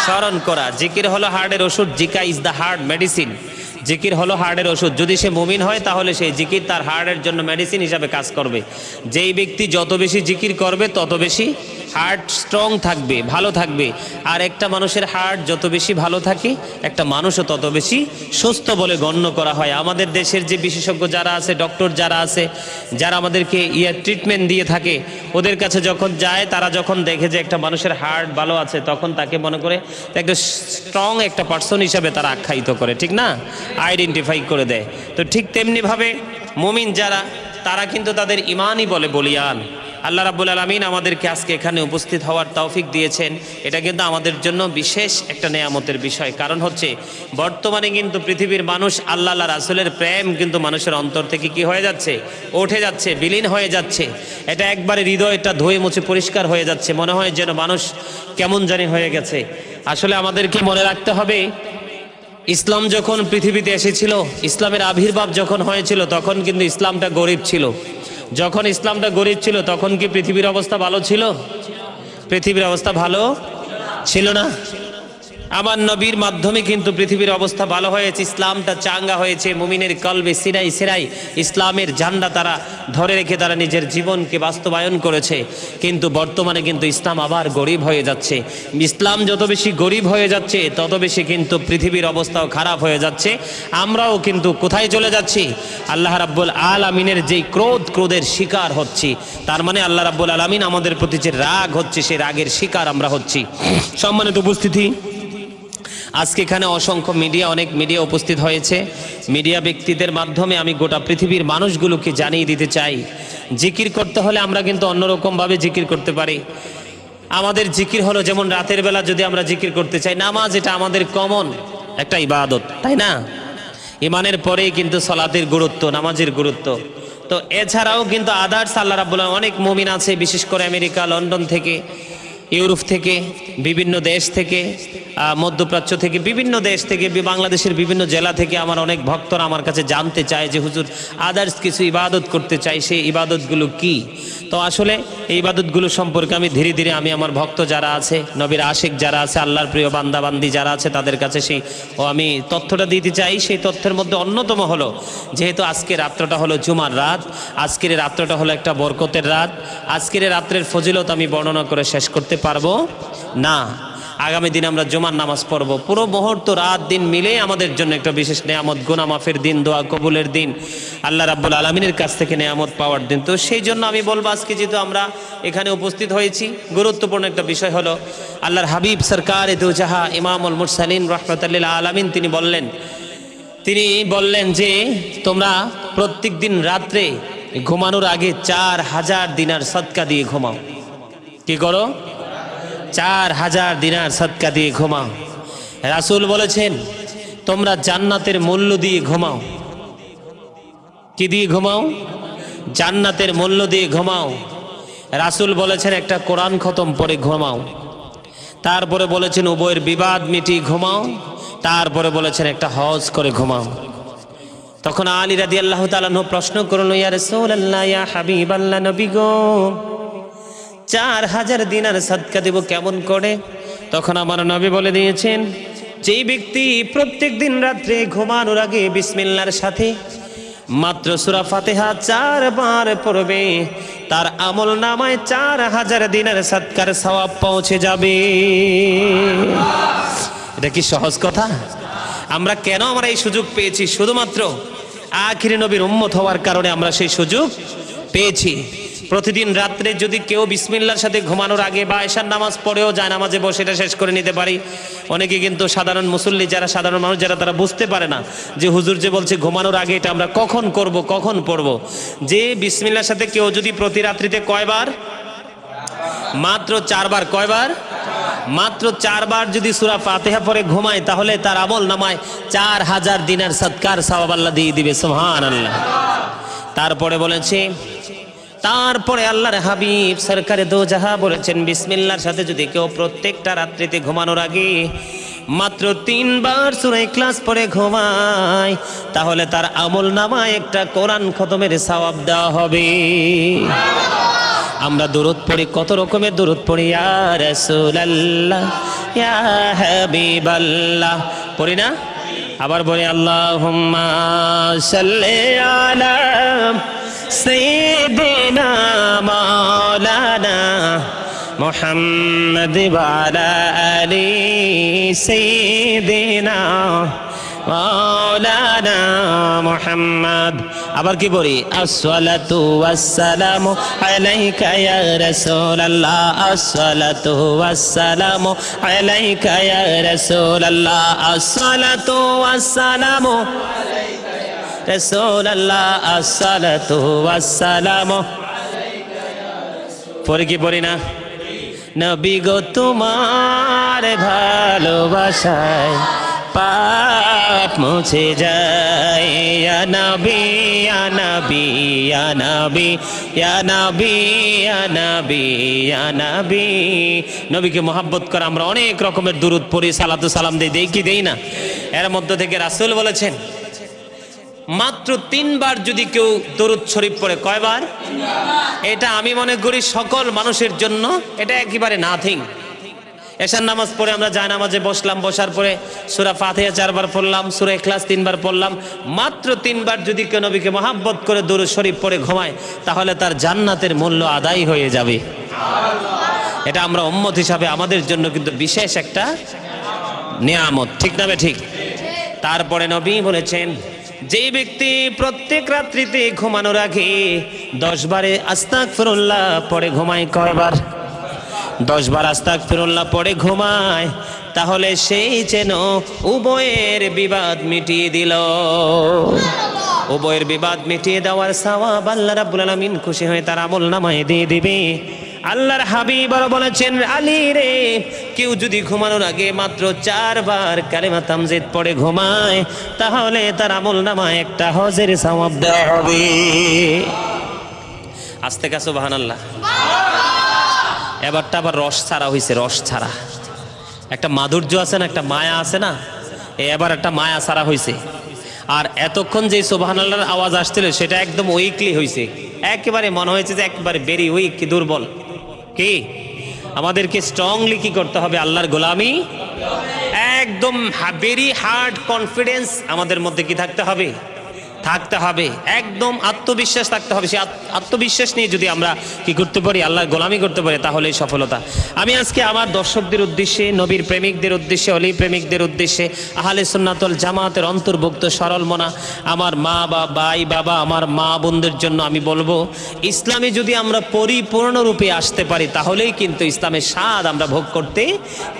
স্মরণ করা। জিকির হলো হার্টের ওষুধ। Zika is the heart medicine. জিকির হলো হার্টের ওষুধ। যদি সে মুমিন হয় তাহলে সেই জিকির তার হার্টের জন্য মেডিসিন হিসাবে কাজ করবে। যেই ব্যক্তি যত বেশি জিকির করবে তত বেশি হার্ট স্ট্রং থাকবে, ভালো থাকবে। আর একটা মানুষের হার্ট যত বেশি ভালো থাকে একটা মানুষও তত বেশি সুস্থ বলে গণ্য করা হয়। আমাদের দেশের যে বিশেষজ্ঞ যারা আছে, ডক্টর যারা আছে, যারা আমাদেরকে ট্রিটমেন্ট দিয়ে থাকে, ওদের কাছে যখন যায় তারা যখন দেখে যে একটা মানুষের হার্ট ভালো আছে তখন তাকে মনে করে একটা স্ট্রং একটা পার্সন হিসাবে তারা আখ্যায়িত করে, ঠিক না? আইডেন্টিফাই করে দেয়। তো ঠিক তেমনিভাবে মুমিন যারা, তারা কিন্তু তাদের ইমানই বলে বলিয়ান। আল্লাহ রাব্বুল আলামিন আমাদেরকে আজকে এখানে উপস্থিত হওয়ার তৌফিক দিয়েছেন, এটা কিন্তু আমাদের জন্য বিশেষ একটা নেয়ামতের বিষয়। কারণ হচ্ছে বর্তমানে কিন্তু পৃথিবীর মানুষ আল্লাহ আল্লাহ রাসূলের প্রেম কিন্তু মানুষের অন্তর থেকে কি হয়ে যাচ্ছে? উঠে যাচ্ছে, বিলীন হয়ে যাচ্ছে। এটা একবারে হৃদয়টা ধুয়ে মুছে পরিষ্কার হয়ে যাচ্ছে। মনে হয় যেন মানুষ কেমন জানি হয়ে গেছে। আসলে আমাদেরকে মনে রাখতে হবে, ইসলাম যখন পৃথিবীতে এসেছিল, ইসলামের আবির্ভাব যখন হয়েছিল তখন কিন্তু ইসলামটা গরিব ছিল। যখন ইসলামটা গরিব ছিল তখন কি পৃথিবীর অবস্থা ভালো ছিল? পৃথিবীর অবস্থা ভালো ছিল না। আমার নবীর মাধ্যমে কিন্তু পৃথিবীর অবস্থা ভালো হয়েছে, ইসলামটা চাঙ্গা হয়েছে। মুমিনের কলবে সিরাই সিরাই ইসলামের ঝান্ডা তারা ধরে রেখে তারা নিজের জীবনকে বাস্তবায়ন করেছে। কিন্তু বর্তমানে কিন্তু ইসলাম আবার গরিব হয়ে যাচ্ছে। ইসলাম যত বেশি গরিব হয়ে যাচ্ছে তত বেশি কিন্তু পৃথিবীর অবস্থাও খারাপ হয়ে যাচ্ছে। আমরাও কিন্তু কোথায় চলে যাচ্ছি? আল্লাহ রাব্বুল আলামিনের যেই ক্রোধের শিকার হচ্ছি। তার মানে আল্লাহ রাব্বুল আলামিন আমাদের প্রতি যে রাগ হচ্ছে সেই রাগের শিকার আমরা হচ্ছি। সম্মানিত উপস্থিতি, আজকে এখানে অসংখ্য অনেক মিডিয়া উপস্থিত হয়েছে। মিডিয়া ব্যক্তিদের মাধ্যমে আমি গোটা পৃথিবীর মানুষগুলোকে জানিয়ে দিতে চাই, জিকির করতে হলে আমরা কিন্তু অন্যরকমভাবে জিকির করতে পারি। আমাদের জিকির হলো, যেমন রাতের বেলা যদি আমরা জিকির করতে চাই, নামাজ এটা আমাদের কমন একটা ইবাদত, তাই না? ইমানের পরেই কিন্তু সালাতের গুরুত্ব, নামাজের গুরুত্ব। তো এছাড়াও কিন্তু আদার্স আল্লাহ রাব্বুল আলামিন অনেক মুমিন আছে, বিশেষ করে আমেরিকা, লন্ডন থেকে, ইউরোপ থেকে, বিভিন্ন দেশ থেকে, মধ্যপ্রাচ্য থেকে, বিভিন্ন দেশ থেকে, বাংলাদেশের বিভিন্ন জেলা থেকে আমার অনেক ভক্তরা আমার কাছে জানতে চায় যে হুজুর আদার্স কিছু ইবাদত করতে চাই, সেই ইবাদতগুলো কি? তো আসলে এই ইবাদতগুলো সম্পর্কে আমি ধীরে ধীরে আমার ভক্ত যারা আছে, নবীর আশিক যারা আছে, আল্লাহর প্রিয় বান্দাবান্দি যারা আছে তাদের কাছে আমি তথ্যটা দিতে চাই। সেই তথ্যের মধ্যে অন্যতম হলো, যেহেতু আজকের রাত্রটা হলো জুমার রাত, আজকের রাত্রটা হলো একটা বরকতের রাত, আজকের রাত্রের ফজিলত আমি বর্ণনা করে শেষ করতে পারবো না। আগামী দিন আমরা জুমার নামাজ পড়ব। পুরো মুহূর্ত রাত দিন মিলে আমাদের জন্য একটা বিশেষ নেয়ামত, গুনাহ মাফের দিন, দোয়া কবুলের দিন, আল্লাহ রাব্বুল আলামিনের কাছ থেকে নেয়ামত পাওয়ার দিন। তো সেই জন্য আমি বলবো, আজকে যেহেতু আমরা এখানে উপস্থিত হয়েছি, গুরুত্বপূর্ণ একটা বিষয় হলো আল্লাহর হাবিব সরকার দু জাহা ইমামুল মুরসালিন রাহমাতুল লিল আলামিন তিনি বললেন যে তোমরা প্রত্যেক দিন রাত্রে ঘুমানোর আগে 4000 দিনার সদকা দিয়ে ঘুমাও। কি করো? 4000 দিনার সদকা দিয়ে ঘুমাও। রাসূল বলেছেন তোমরা জান্নাতের মূল্য দিয়ে ঘুমাও। কি দিয়ে ঘুমাও? জান্নাতের মূল্য দিয়ে ঘুমাও। রাসূল বলেছেন একটা কোরআন খতম পড়ে ঘুমাও। তারপরে বলেছেন উভয়ের বিবাদ মিটিয়ে ঘুমাও। তারপরে বলেছেন একটা হজ করে ঘুমাও। তখন আলী রাদিয়াল্লাহু তাআলা প্রশ্ন করলেন, ইয়া রাসূলুল্লাহ, ইয়া হাবিবাল্লাহ, নবী গো, 4000 দিনার সাদকা দেব কেমন করে? তখন আমার নবী বলে দিয়েছেন, যেই ব্যক্তি প্রত্যেক দিন রাত্রে ঘুমানোর আগে বিসমিল্লাহর সাথে মাত্র সূরা ফাতিহা 4 বার পড়বে, তার আমল নামায় 4000 দিনার সাদকার সওয়াব পৌঁছে যাবে। এটা কি সহজ কথা? আমরা এই সুযোগ পেয়েছি? শুধুমাত্র আখিরি নবীর উম্মত হওয়ার কারণে আমরা সেই সুযোগ পেয়েছি। প্রতিদিন রাত্রে যদি কেউ বিসমিল্লাহর সাথে ঘুমানোর আগে বা এশার নামাজ পড়েও যায় নামাজে বসে এটা শেষ করে নিতে পারি। অনেকে কিন্তু সাধারণ মুসল্লি যারা সাধারণ মানুষ যারা তারা বুঝতে পারে না যে হুজুর যে বলছে ঘুমানোর আগে এটা আমরা কখন করব কখন পড়ব। যে বিসমিল্লাহর সাথে কেউ যদি প্রতি রাত্রিতে কয়বার, মাত্র 4 বার, কয়বার, মাত্র 4 বার যদি সূরা ফাতিহা পড়ে ঘুমায় তাহলে তার আমল নামায় 4000 দিনার সদকার সওয়াব আল্লাহ দিয়ে দিবে। সুবহানাল্লাহ। তারপরে বলেছে, তারপরে আল্লাহর হাবিব সরকারে দো জাহা বলেছেন বিসমিল্লাহর সাথে যদি কেউ প্রত্যেকটা রাত্রিতে ঘুমানোর আগে মাত্র 3 বার সূরা ইখলাস পড়ে ঘুমায় তাহলে তার আমল নামায় একটা কোরআন খতমের সওয়াব দেওয়া হবে। আমরা দরুদ পড়ি, কত রকমের দরুদ পড়ি, ইয়া রাসূলুল্লাহ ইয়া হাবিবাল্লাহ, পড়ি না? আবার বলি আল্লাহুম্মা সাল্লি আলা সাইয়্যিদিনা মাওলানা মুহাম্মাদ ওয়া আলা আলি সাইয়্যিদিনা মাওলানা মুহাম্মদ। আবার কি বলি, আসসালাতু ওয়াসসালামু আলাইকা ইয়া রাসূলুল্লাহ, আসসালাতু ওয়াসসালামু আলাইকা ইয়া রাসূলুল্লাহ, আসসালাতু ওয়াসসালামু আলাইকা ইয়া রাসূলুল্লাহ, আসসালাতু ওয়াসসালামু আলাইকা ইয়া রাসূলুল্লাহ। পরে কি পড়ি না? নবী গো তোমার ভালোবাসায় পাপ মুছে যায়, ইয়া নবী ইয়া নবী ইয়া নবী ইয়া নবী ইয়া নবী ইয়া নবী। নবীকে মহব্বত করে আমরা অনেক রকমের দুরূদ পড়ি, সালাতু সালাম দেই কি দেই না? এর মধ্যে থেকে রাসূল বলেছেন মাত্র 3 বার যদি কেউ দরুদ শরীফ পড়ে, কয়বার? এটা আমি মনে করি সকল মানুষের জন্য এটা একেবারে নাথিং। এশার নামাজ পড়ে আমরা জায়নামাজে বসলাম, বসার পরে সূরা ফাতিহা 4 বার পড়লাম, সূরা ইখলাস 3 বার পড়লাম, মাত্র 3 বার যদি কেউ নবীকে মহব্বত করে দরুদ শরীফ পড়ে ঘুমায় তাহলে তার জান্নাতের মূল্য আদায় হয়ে যাবে। এটা আমরা উম্মত হিসাবে আমাদের জন্য কিন্তু বিশেষ একটা নিয়ামত, ঠিক না বে ঠিক? তারপরে নবী বলেছেন যে ব্যক্তি প্রত্যেক রাত্রিতে ঘুমানোর আগে 10 বারে আস্তাগফিরুল্লাহ পড়ে ঘুমায়, কয়বার? 10 বার আস্তাগফিরুল্লাহ পড়ে ঘুমায় তাহলে সেই যেন উভয়ের বিবাদ মিটিয়ে দিল। উভয়ের বিবাদ মিটিয়ে দেওয়ার সওয়াব আল্লাহ রাব্বুল আলামিন খুশি হয়ে তার আমল নামায় দিয়ে দিবে। আল্লাহর হাবিব বলেছেন, আলী রে, কেউ যদি ঘুমানোর আগে মাত্র 4 বার কালেমা তামজিদ পড়ে ঘুমায় তাহলে তার আমল নামায় একটা হজের সওয়াব দেওয়া হবে। আস্তে কা সুবহানাল্লাহ। এবারটা আবার রস ছাড়া হয়েছে, রস ছাড়া একটা মাধুর্য আছে না, একটা মায়া আছে না, এবার একটা মায়া ছাড়া হয়েছে। আর এতক্ষণ যে সুবহানাল্লাহর আওয়াজ আসছিল সেটা একদম উইকলি হয়েছে, একেবারে মনে হয়েছে যে একেবারে ভেরি উইক, কি দুর্বল। কি আমাদেরকে স্ট্রংলি কি করতে হবে? আল্লাহর গোলামি, একদম ভেরি হার্ড কনফিডেন্স আমাদের মধ্যে কি থাকতে হবে? থাকতে হবে, একদম আত্মবিশ্বাস থাকতে হবে। সেই আত্মবিশ্বাস নিয়ে যদি আমরা কি করতে পারি? আল্লাহর গোলামি করতে পারি, তাহলেই সফলতা। আমি আজকে আমার দর্শকদের উদ্দেশ্যে, নবীর প্রেমিকদের উদ্দেশ্যে, অলি প্রেমিকদের উদ্দেশ্যে, আহলে সুন্নাত ওয়াল জামাতের অন্তর্ভুক্ত সরল মনা আমার মা বা ভাই বাবা, আমার মা বোনদের জন্য আমি বলবো, ইসলামে যদি আমরা পরিপূর্ণরূপে আসতে পারি তাহলেই কিন্তু ইসলামের স্বাদ আমরা ভোগ করতে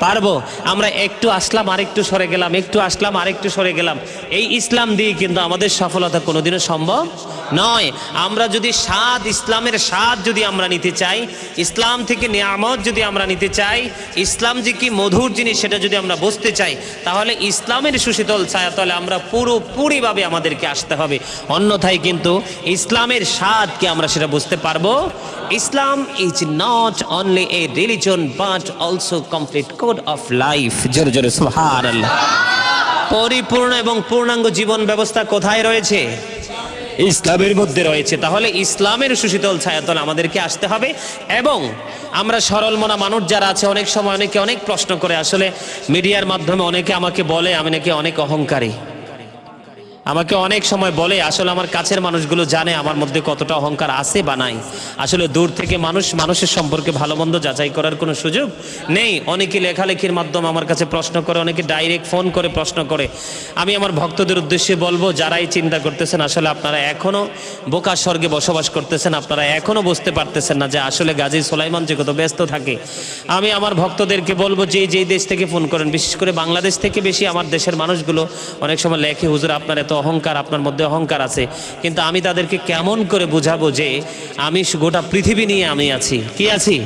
পারবো। আমরা একটু আসলাম আরেকটু সরে গেলাম, একটু আসলাম আরেকটু সরে গেলাম, এই ইসলাম দিয়ে কিন্তু আমাদের সফলতা কোনোদিনও সম্ভব নয়। আমরা যদি স্বাদ, ইসলামের স্বাদ যদি আমরা নিতে চাই, ইসলাম থেকে নিয়ামত যদি আমরা নিতে চাই, ইসলাম যে কি মধুর জিনিস সেটা যদি আমরা বুঝতে চাই, তাহলে ইসলামের সুশীতল ছায়াতলে আমরা পুরোপুরিভাবে আমাদেরকে আসতে হবে। অন্যথায় কিন্তু ইসলামের স্বাদকে আমরা সেটা বুঝতে পারবো। Islam is not only a religion but also complete code of life. জোরে জোরে সুবহানাল্লাহ। পরিপূর্ণ এবং পূর্ণাঙ্গ জীবন ব্যবস্থা কোথায় রয়েছে? ইসলামের মধ্যে রয়েছে। তাহলে ইসলামের সুশীতল ছায়াতলে আমাদেরকে আসতে হবে। এবং আমরা সরল মনা মানুষ যারা আছে, অনেক সময় অনেকে অনেক প্রশ্ন করে, আসলে মিডিয়ার মাধ্যমে অনেকে আমাকে বলে আমি নাকি অনেক অহংকারী। আমাকে অনেক সময় বলে, আসলে আমার কাছের মানুষগুলো জানে আমার মধ্যে কতটা অহংকার আছে বা নাই। আসলে দূর থেকে মানুষের সম্পর্কে ভালো মন্দ যাচাই করার কোনো সুযোগ নেই। অনেকে লেখালেখির মাধ্যমে আমার কাছে প্রশ্ন করে, অনেকে ডাইরেক্ট ফোন করে প্রশ্ন করে। আমি আমার ভক্তদের উদ্দেশ্যে বলবো, যারাই চিন্তা করতেছেন আসলে আপনারা এখনও বোকা স্বর্গে বসবাস করতেছেন, আপনারা এখনও বুঝতে পারতেছেন না যে আসলে গাজী সোলাইমান যে কত ব্যস্ত থাকে। আমি আমার ভক্তদেরকে বলবো, যেই দেশ থেকে ফোন করেন, বিশেষ করে বাংলাদেশ থেকে বেশি আমার দেশের মানুষগুলো অনেক সময় লেখে, হুজুর আপনার এত অহংকার, আপনার মধ্যে অহংকার আছে। কিন্তু আমি তাদেরকে কেমন করে বুঝাবো যে আমি গোটা পৃথিবী নিয়ে আমি আছি। কি আছি?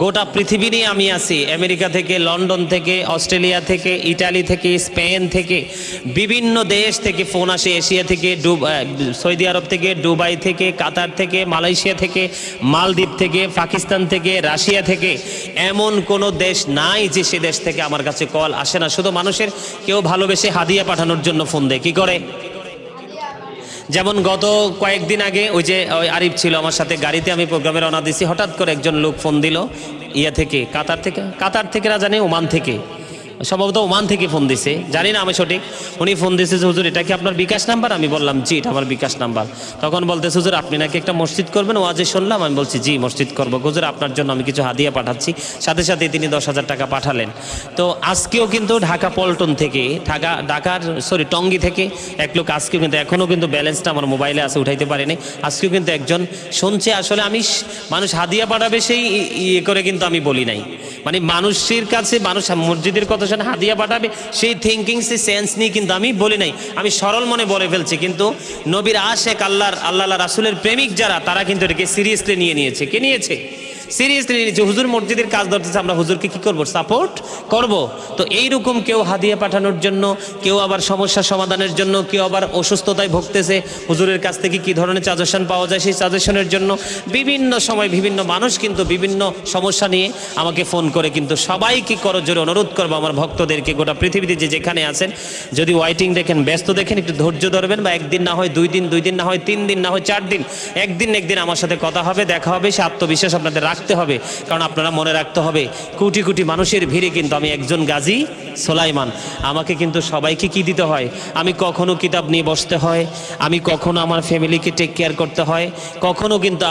গোটা পৃথিবী নিয়ে আমি আছি। আমেরিকা থেকে, লন্ডন থেকে, অস্ট্রেলিয়া থেকে, ইটালি থেকে, স্পেন থেকে, বিভিন্ন দেশ থেকে ফোন আসে। এশিয়া থেকে, সৌদি আরব থেকে, দুবাই থেকে, কাতার থেকে, মালয়েশিয়া থেকে, মালদ্বীপ থেকে, পাকিস্তান থেকে, রাশিয়া থেকে। এমন কোনো দেশ নাই যে সে দেশ থেকে আমার কাছে কল আসে না। শুধু মানুষের কেউ ভালোবেসে হাদিয়া পাঠানোর জন্য ফোন দেয়। কি করে? যেমন গত কয়েকদিন আগে ওই আরিফ ছিল আমার সাথে, গাড়িতে আমি প্রোগ্রামে রওনা দিছি, হঠাৎ করে একজন লোক ফোন দিল কাতার থেকে না জানি ওমান থেকে, সম্ভবত ওমান থেকে ফোন দিছে, জানি না আমি সঠিক। উনি ফোন দিছে যে হুজুর এটা কি আপনার বিকাশ নাম্বার? আমি বললাম জি, এটা আমার বিকাশ নাম্বার। তখন বলতেছে, হুজুর আপনি নাকি একটা মসজিদ করবেন, ওয়াজে শুনলাম। আমি বলছি জি, মসজিদ করবো। হুজুর আপনার জন্য আমি কিছু হাদিয়া পাঠাচ্ছি। সাথে সাথে তিনি 10,000 টাকা পাঠালেন। তো আজকেও কিন্তু ঢাকা পল্টন থেকে, টঙ্গী থেকে এক লোক আজকেও কিন্তু, এখনও কিন্তু ব্যালেন্সটা আমার মোবাইলে আছে, উঠাইতে পারিনি। আজকেও কিন্তু একজন শুনছে। আসলে আমি মানুষ হাদিয়া পাঠাবে সেই ইয়ে করে কিন্তু আমি বলি নাই, মানে মানুষের কাছে, মানুষ মসজিদের কথা শুনে হাদিয়া পাঠাবে সেই থিঙ্কিং, সেই সেন্স নিয়ে কিন্তু আমি বলি নাই। আমি সরল মনে বলে ফেলছি। কিন্তু নবীর আশেক, আল্লাহ রাসূলের প্রেমিক যারা, তারা কিন্তু এটাকে সিরিয়াসলি নিয়েছে। কে নিয়েছে? সিরিয়াসলি নিয়েছে। হুজুর মসজিদের কাজ ধরতেছে, আমরা হুজুরকে কি করব? সাপোর্ট করব। তো এইরকম কেউ হাদিয়া পাঠানোর জন্য, কেউ আবার সমস্যা সমাধানের জন্য, কেউ আবার অসুস্থতায় ভুগতেছে, হুজুরের কাছ থেকে কি ধরনের সাজেশন পাওয়া যায় সেই সাজেশনের জন্য বিভিন্ন সময় বিভিন্ন মানুষ কিন্তু বিভিন্ন সমস্যা নিয়ে আমাকে ফোন করে। কিন্তু সবাইকে করজোরে অনুরোধ করবো, আমার ভক্তদেরকে, গোটা পৃথিবীতে যেখানে আছেন, যদি ওয়াইটিং দেখেন, ব্যস্ত দেখেন, একটু ধৈর্য ধরবেন। বা একদিন না হয় 2 দিন, 2 দিন না হয় 3 দিন, না হয় 4 দিন, একদিন আমার সাথে কথা হবে, দেখা হবে। সে আত্মবিশ্বাস আপনাদের রাখতে হবে। কারণ আপনারা মনে রাখতে হবে, কোটি কোটি মানুষের ভিড়ে কিন্তু আমি একজন গাজী সোলাইমান। আমাকে কিন্তু সবাইকে কি দিতে হয়? আমি কখনো কিতাব নিয়ে বসতে হয়, আমি কখনো আমার ফ্যামিলিকে টেক কেয়ার করতে হয়, কখনো কিন্তু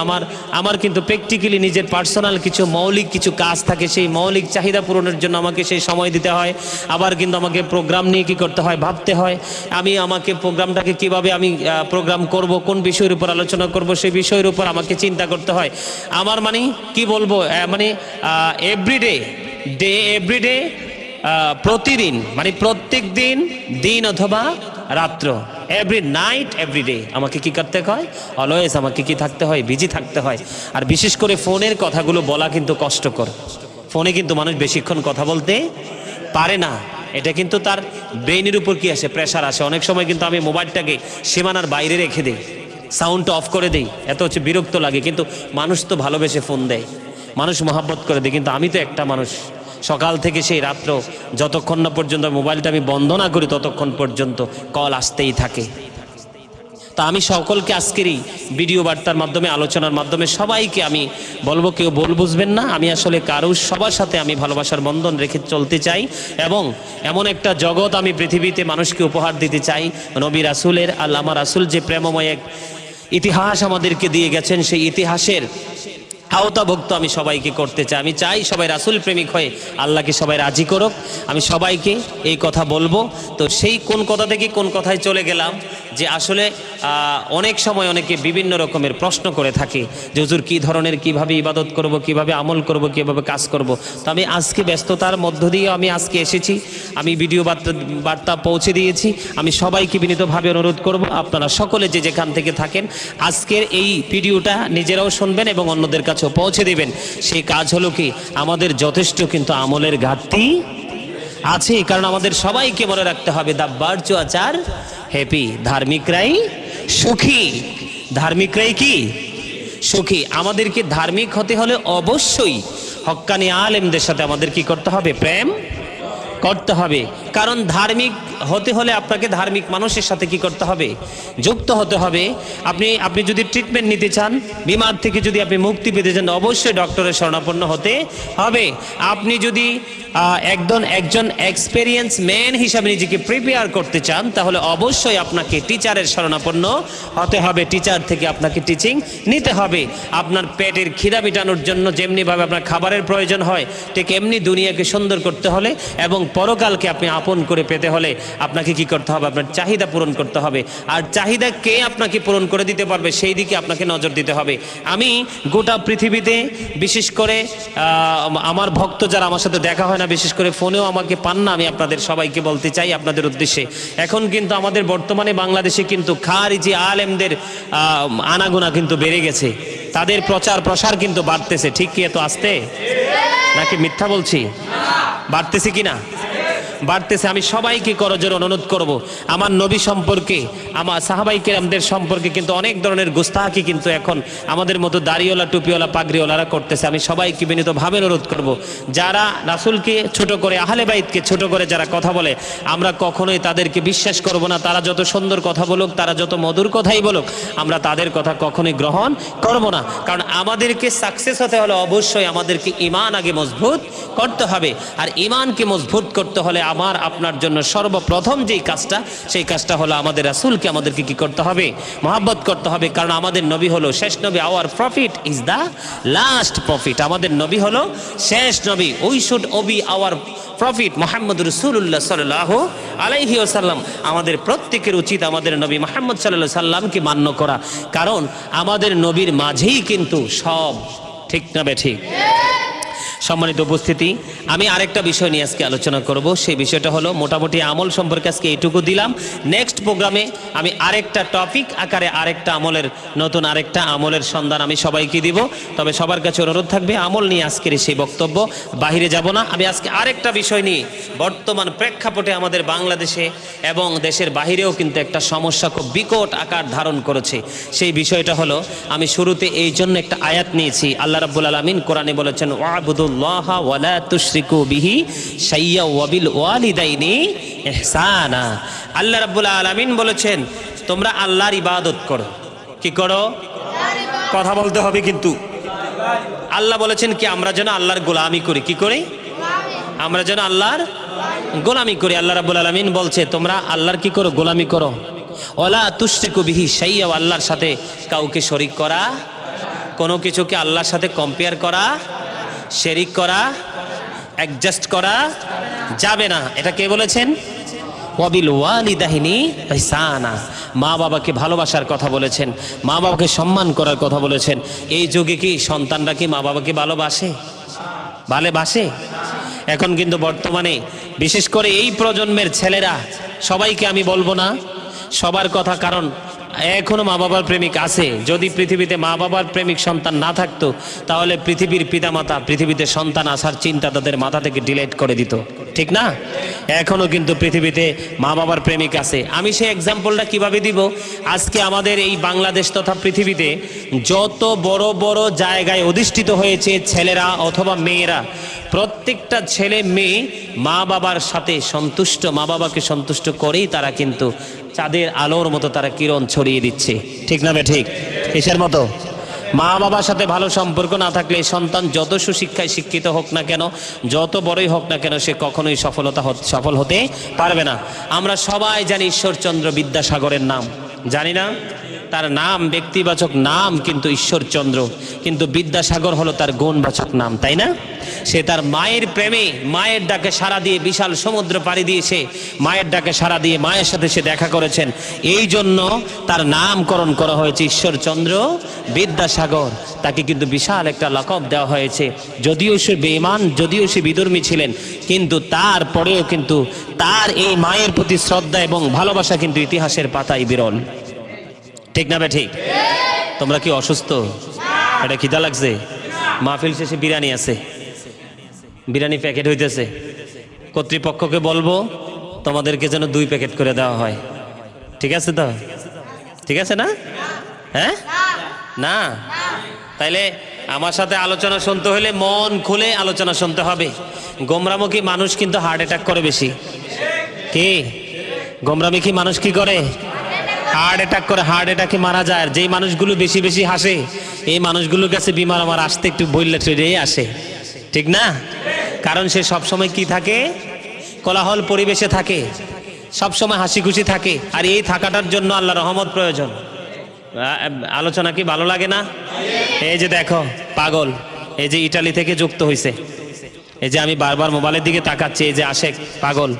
আমার কিন্তু প্র্যাকটিক্যালি নিজের পার্সোনাল কিছু মৌলিক কিছু কাজ থাকে, সেই মৌলিক চাহিদা পূরণের জন্য আমাকে সেই সময় দিতে হয়। আবার কিন্তু আমাকে প্রোগ্রাম নিয়ে কি করতে হয়? ভাবতে হয়। আমাকে প্রোগ্রামটাকে কিভাবে আমি প্রোগ্রাম করব, কোন বিষয়ের উপর আলোচনা করব, সেই বিষয়ের উপর আমাকে চিন্তা করতে হয়। আমার মানে কি বলবো, মানে এভরিডে প্রতিদিন, মানে প্রত্যেক দিন অথবা রাত্র, এভরি নাইট এভরিডে আমাকে কি করতে হয়? অলওয়েজ আমাকে কি থাকতে হয়? বিজি থাকতে হয়। আর বিশেষ করে ফোনের কথাগুলো বলা কিন্তু কষ্টকর। ফোনে কিন্তু মানুষ বেশিক্ষণ কথা বলতে পারে না। এটা কিন্তু তার ব্রেইনের উপর কি আসে? প্রেশার আসে। অনেক সময় কিন্তু আমি মোবাইলটাকে সীমানার বাইরে রেখে দিই, সাউন্ডটা অফ করে দিই, এত বিরক্ত লাগে। কিন্তু মানুষ তো ভালোবেসে ফোন দেয়, মানুষ মহাব্বত করে দেয়। কিন্তু আমি তো একটা মানুষ, সকাল থেকে সেই রাত্র, যতক্ষণ না পর্যন্ত মোবাইলটা আমি বন্ধ না করি ততক্ষণ পর্যন্ত কল আসতেই থাকে। তা আমি সকলকে আজকের এই ভিডিও বার্তার মাধ্যমে, আলোচনার মাধ্যমে সবাইকে আমি বলবো, কেউ বুঝবেন না, আমি আসলে কারো সবার সাথে আমি ভালোবাসার বন্ধন রেখে চলতে চাই। এবং এমন একটা জগৎ আমি পৃথিবীতে মানুষকে উপহার দিতে চাই। নবী রাসূলের, আল্লামা রাসূল যে প্রেমময় এক ইতিহাস আমাদেরকে দিয়ে গেছেন, সেই ইতিহাসের আওতাভুক্ত আমি সবাইকে করতে চাই। আমি চাই সবাই রাসূল প্রেমিক হয়ে আল্লাহকে সবাই রাজি করুক। আমি সবাইকে এই কথা বলবো। তো সেই কোন কথা থেকে কোন কথায় চলে গেলাম, যে আসলে অনেক সময় অনেকে বিভিন্ন রকমের প্রশ্ন করে থাকে যে হুজুর কী ধরনের, কিভাবে ইবাদত করব, কিভাবে আমল করব, কিভাবে কাজ করব। তো আমি আজকে ব্যস্ততার মধ্য দিয়ে আমি আজকে এসেছি, আমি ভিডিও বার্তা পৌঁছে দিয়েছি। আমি সবাইকে বিনীতভাবে অনুরোধ করব, আপনারা সকলে যে যেখান থেকে থাকেন, আজকের এই ভিডিওটা নিজেরাও শুনবেন এবং অন্যদের কাছেও পৌঁছে দিবেন। সেই কাজ হলো কি, আমাদের যথেষ্ট কিন্তু আমলের ঘাটতি আছে। কারণ আমাদের সবাইকে মনে রাখতে হবে, দ্য ভার্চুয়াস আর হ্যাপি, ধার্মিকরাই সুখী। ধার্মিকরাই কি? সুখী। আমাদেরকে ধার্মিক হতে হলে অবশ্যই হক্কানি আলেমদের সাথে আমাদের কি করতে হবে? প্রেম করতে হবে। কারণ ধার্মিক হতে হলে আপনাকে ধার্মিক মানুষের সাথে কি করতে হবে? যুক্ত হতে হবে। আপনি যদি ট্রিটমেন্ট নিতে চান, বিমার থেকে যদি আপনি মুক্তি পেতে চান, অবশ্যই ডক্টরের শরণাপন্ন হতে হবে। আপনি যদি একজন এক্সপেরিয়েন্স ম্যান হিসাবে নিজেকে প্রিপেয়ার করতে চান, তাহলে অবশ্যই আপনাকে টিচারের শরণাপন্ন হতে হবে। টিচার থেকে আপনাকে টিচিং নিতে হবে। আপনার পেটের খিদা মেটানোর জন্য যেমনিভাবে আপনার খাবারের প্রয়োজন হয়, ঠিক এমনি দুনিয়াকে সুন্দর করতে হলে এবং পরকালকে আপনি আপন করে পেতে হলে আপনাকে কি করতে হবে? আপনার চাহিদা পূরণ করতে হবে। আর চাহিদা কে আপনাকে পূরণ করে দিতে পারবে, সেই দিকে আপনাকে নজর দিতে হবে। আমি গোটা পৃথিবীতে, বিশেষ করে আমার ভক্ত যারা আমার সাথে দেখা হয় না, বিশেষ করে ফোনেও আমাকে পান না, আমি আপনাদের সবাইকে বলতে চাই আপনাদের উদ্দেশ্যে, এখন কিন্তু আমাদের বর্তমানে বাংলাদেশে কিন্তু খারিজি আলেমদের আনাগোনা কিন্তু বেড়ে গেছে। তাদের প্রচার প্রসার কিন্তু বাড়তেছে। ঠিক কি? এত আসতে নাকি মিথ্যা বলছি? বাড়তেছে কিনা? বাড়তেছে। আমি সবাইকে করজোরে অনুরোধ করব, আমার নবী সম্পর্কে, আমার সাহাবাই কেরামদের সম্পর্কে কিন্তু অনেক ধরনের গুস্তাহাকি কিন্তু এখন আমাদের মতো দাড়িওয়ালা, টুপিওয়ালা, পাগড়িওয়ালারা করতেছে। আমি সবাইকে বিনীতভাবে অনুরোধ করব, যারা রাসূলকে ছোট করে, আহলে বাইতকে ছোট করে যারা কথা বলে, আমরা কখনোই তাদেরকে বিশ্বাস করব না। তারা যত সুন্দর কথা বলুক, তারা যত মধুর কথাই বলুক, আমরা তাদের কথা কখনোই গ্রহণ করব না। কারণ আমাদেরকে সাকসেস হতে হলে অবশ্যই আমাদেরকে ঈমান আগে মজবুত করতে হবে। আর ঈমানকে মজবুত করতে হলে আমার আপনার জন্য সর্বপ্রথম যেই কাজটা, সেই কাজটা হলো আমাদের রাসূলকে আমাদেরকে কি করতে হবে? মহব্বত করতে হবে। কারণ আমাদের নবী হলো শেষ নবী। Our prophet is the last prophet. আমাদের নবী হলো শেষ নবী। We should obey our prophet Muhammad রাসূলুল্লাহ সাল্লাল্লাহু আলাইহি ওয়াসাল্লাম। আমাদের প্রত্যেকের উচিত আমাদের নবী মুহাম্মদ সাল্লাল্লাহু আলাইহি সাল্লামকে মান্য করা। কারণ আমাদের নবীর মাঝেই কিন্তু সব। ঠিক না বেঠিক? সম্মানিত উপস্থিতি, আমি আরেকটা বিষয় নিয়ে আজকে আলোচনা করব। সেই বিষয়টা হলো, মোটামুটি আমল সম্পর্কে আজকে এইটুকু দিলাম। নেক্সট প্রোগ্রামে আমি আরেকটা টপিক আকারে আরেকটা আমলের, নতুন আরেকটা আমলের সন্ধান আমি সবাইকে দিব। তবে সবার কাছে অনুরোধ থাকবে, আমল নিয়ে আজকের সেই বক্তব্য, বাহিরে যাব না। আমি আজকে আরেকটা বিষয় নিয়ে, বর্তমান প্রেক্ষাপটে আমাদের বাংলাদেশে এবং দেশের বাহিরেও কিন্তু একটা সমস্যা খুব বিকট আকার ধারণ করেছে। সেই বিষয়টা হলো, আমি শুরুতে এই জন্য একটা আয়াত নিয়েছি। আল্লাহ রাব্বুল আলামিন কোরআনে বলেছেন, ওয়াবুদুল্লাহা ওয়ালা তুশরিকু বিহি শাইয়্যা ওয়া বিল ওয়ালিদাইনি ইহসানা। আল্লাহ রাব্বুল আলামিন বলেছেন, তোমরা আল্লাহর ইবাদত করো। কি করো? কথা বলতে হবে কিন্তু। আল্লাহ বলেছেন কি? আমরা যেন আল্লাহর গোলামি করি। কি করি? আমরা যেন আল্লাহর গোলামি করি। আল্লাহ রাব্বুল আলামিন বলছে, তোমরা আল্লাহর কি করো? গোলামি করো। ওয়ালা তুশরিকু বিহি শাইয়্যা, আল্লাহর সাথে কাউকে শরীক করা, কোনো কিছুকে আল্লাহর সাথে কম্পেয়ার করা, শরীক করা, অ্যাডজাস্ট করা যাবে না। এটা কে বলেছেন? ওয়াবিল ওয়ালিদাইনি ইহসানা। মা বাবাকে ভালোবাসার কথা বলেছেন, মা বাবাকে সম্মান করার কথা বলেছেন। এই যুগে কি সন্তানরা কি মা বাবাকে ভালোবাসে? ভালোবাসে? এখন কিন্তু বর্তমানে বিশেষ করে এই প্রজন্মের ছেলেরা, সবাইকে আমি বলবো না সবার কথা, কারণ এখনো মা বাবার প্রেমিক আছে। যদি পৃথিবীতে মা বাবার প্রেমিক সন্তান না থাকতো, তাহলে পৃথিবীর পিতামাতা পৃথিবীতে সন্তান আসার চিন্তা তাদের মাথা থেকে ডিলিট করে দিত। ঠিক না? এখনো কিন্তু পৃথিবীতে মা বাবার প্রেমিক আছে। আমি সেই এক্সাম্পলটা কিভাবে দিব? আজকে আমাদের এই বাংলাদেশ তথা পৃথিবীতে যত বড় বড় জায়গায় অধিষ্ঠিত হয়েছে ছেলেরা অথবা মেয়েরা, প্রত্যেকটা ছেলে মেয়ে মা বাবার সাথে সন্তুষ্ট, মা বাবাকে সন্তুষ্ট করেই তারা কিন্তু চাঁদের আলোর মতো তারা কিরণ ছড়িয়ে দিচ্ছে। ঠিক না ঠিক? কিসের মতো? মা বাবার সাথে ভালো সম্পর্ক না থাকলে সন্তান যত সুশিক্ষায় শিক্ষিত হোক না কেন, যত বড়ই হোক না কেন, সে কখনোই সফল হতে পারবে না। আমরা সবাই জানি ঈশ্বরচন্দ্র বিদ্যাসাগরের নাম, জানি না? তার নাম ব্যক্তিবাচক নাম কিন্তু ঈশ্বরচন্দ্র, কিন্তু বিদ্যাসাগর হলো তার গুণবাচক নাম, তাই না? সে তার মায়ের প্রেমে, মায়ের ডাকে সাড়া দিয়ে বিশাল সমুদ্র পাড়ি দিয়েছে, মায়ের ডাকে সাড়া দিয়ে মায়ের সাথে সে দেখা করেছেন। এই জন্য তার নামকরণ করা হয়েছে ঈশ্বরচন্দ্র বিদ্যাসাগর। তাকে কিন্তু বিশাল একটা লকব দেওয়া হয়েছে। যদিও সে বেঈমান, যদিও সে বিধর্মী ছিলেন, কিন্তু তারপরেও কিন্তু তার এই মায়ের প্রতি শ্রদ্ধা এবং ভালোবাসা কিন্তু ইতিহাসের পাতায় বিরল। ঠিক না ঠিক? তোমরা কি অসুস্থ? এটা খিদা লাগছে? মাহফিল শেষে বিরিয়ানি আছে, বিরিয়ানি প্যাকেট হইতেছে। কর্তৃপক্ষকে বলবো তোমাদেরকে যেন 2 প্যাকেট করে দেওয়া হয়। ঠিক আছে তো? ঠিক আছে না? হ্যাঁ না? তাইলে আমার সাথে আলোচনা শুনতে হলে মন খুলে আলোচনা শুনতে হবে। গোমরামুখী মানুষ কিন্তু হার্ট অ্যাটাক করে বেশি। কি গোমরামুখী মানুষ কি করে? হার্ট অ্যাটাক করে, হার্ট অ্যাটাকে মারা যায়। আর যেই মানুষগুলো বেশি বেশি হাসে এই মানুষগুলোর কাছে বিমার আমার আসতে একটু বইলে ট্রেডেই আসে, ঠিক না? কারণ সে সবসময় কি থাকে? কোলাহল পরিবেশে থাকে, সবসময় হাসি খুশি থাকে। আর এই থাকাটার জন্য আল্লাহ রহমত প্রয়োজন। আলোচনা কি ভালো লাগে না? এই যে দেখো পাগল, এই যে ইটালি থেকে যুক্ত হয়েছে, এই যে আমি বারবার মোবাইলের দিকে তাকাচ্ছি, এই যে আশেক পাগল,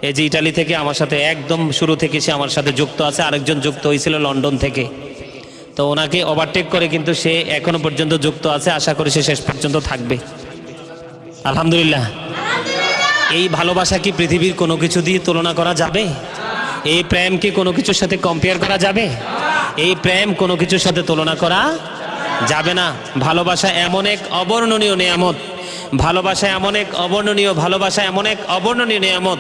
এই যে ইটালি থেকে আমার সাথে একদম শুরু থেকে সে আমার সাথে যুক্ত আছে। আরেকজন যুক্ত হয়েছিল লন্ডন থেকে, তো ওনাকে ওভারটেক করে কিন্তু সে এখনো পর্যন্ত যুক্ত আছে। আশা করি সে শেষ পর্যন্ত থাকবে, আলহামদুলিল্লাহ। এই ভালোবাসা কি পৃথিবীর কোনো কিছু দিয়ে তুলনা করা যাবে? এই প্রেম কি কোনো কিছুর সাথে কম্পেয়ার করা যাবে? এই প্রেম কোনো কিছুর সাথে তুলনা করা যাবে না। ভালোবাসা এমন এক অবর্ণনীয় নিয়ামত, ভালোবাসা এমন এক অবর্ণনীয়, ভালোবাসা এমন এক অবর্ণনীয় নিয়ামত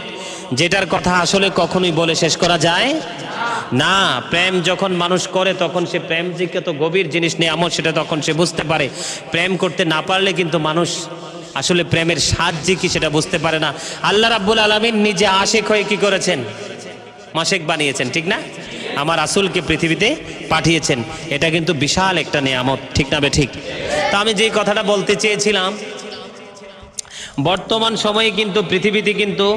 যেটার কথা আসলে কখনোই বলে শেষ করা যায় না। প্রেম যখন মানুষ করে তখন সে প্রেম যে কত গভীর জিনিস নিয়ামত সেটা তখন সে বুঝতে পারে। প্রেম করতে না পারলে কিন্তু মানুষ আসলে প্রেমের স্বাদ যে কি সেটা বুঝতে পারে না। আল্লাহ রাব্বুল আলামিন নিজে আশিক হয়ে কি করেছেন? মাশিক বানিয়েছেন, ঠিক না? আমার রাসূলকে পৃথিবীতে পাঠিয়েছেন। এটা কিন্তু বিশাল একটা নিয়ামত, ঠিক না? ঠিক। তা আমি যেই কথাটা বলতে চেয়েছিলাম, বর্তমান সময়ে কিন্তু পৃথিবীতে কিন্তু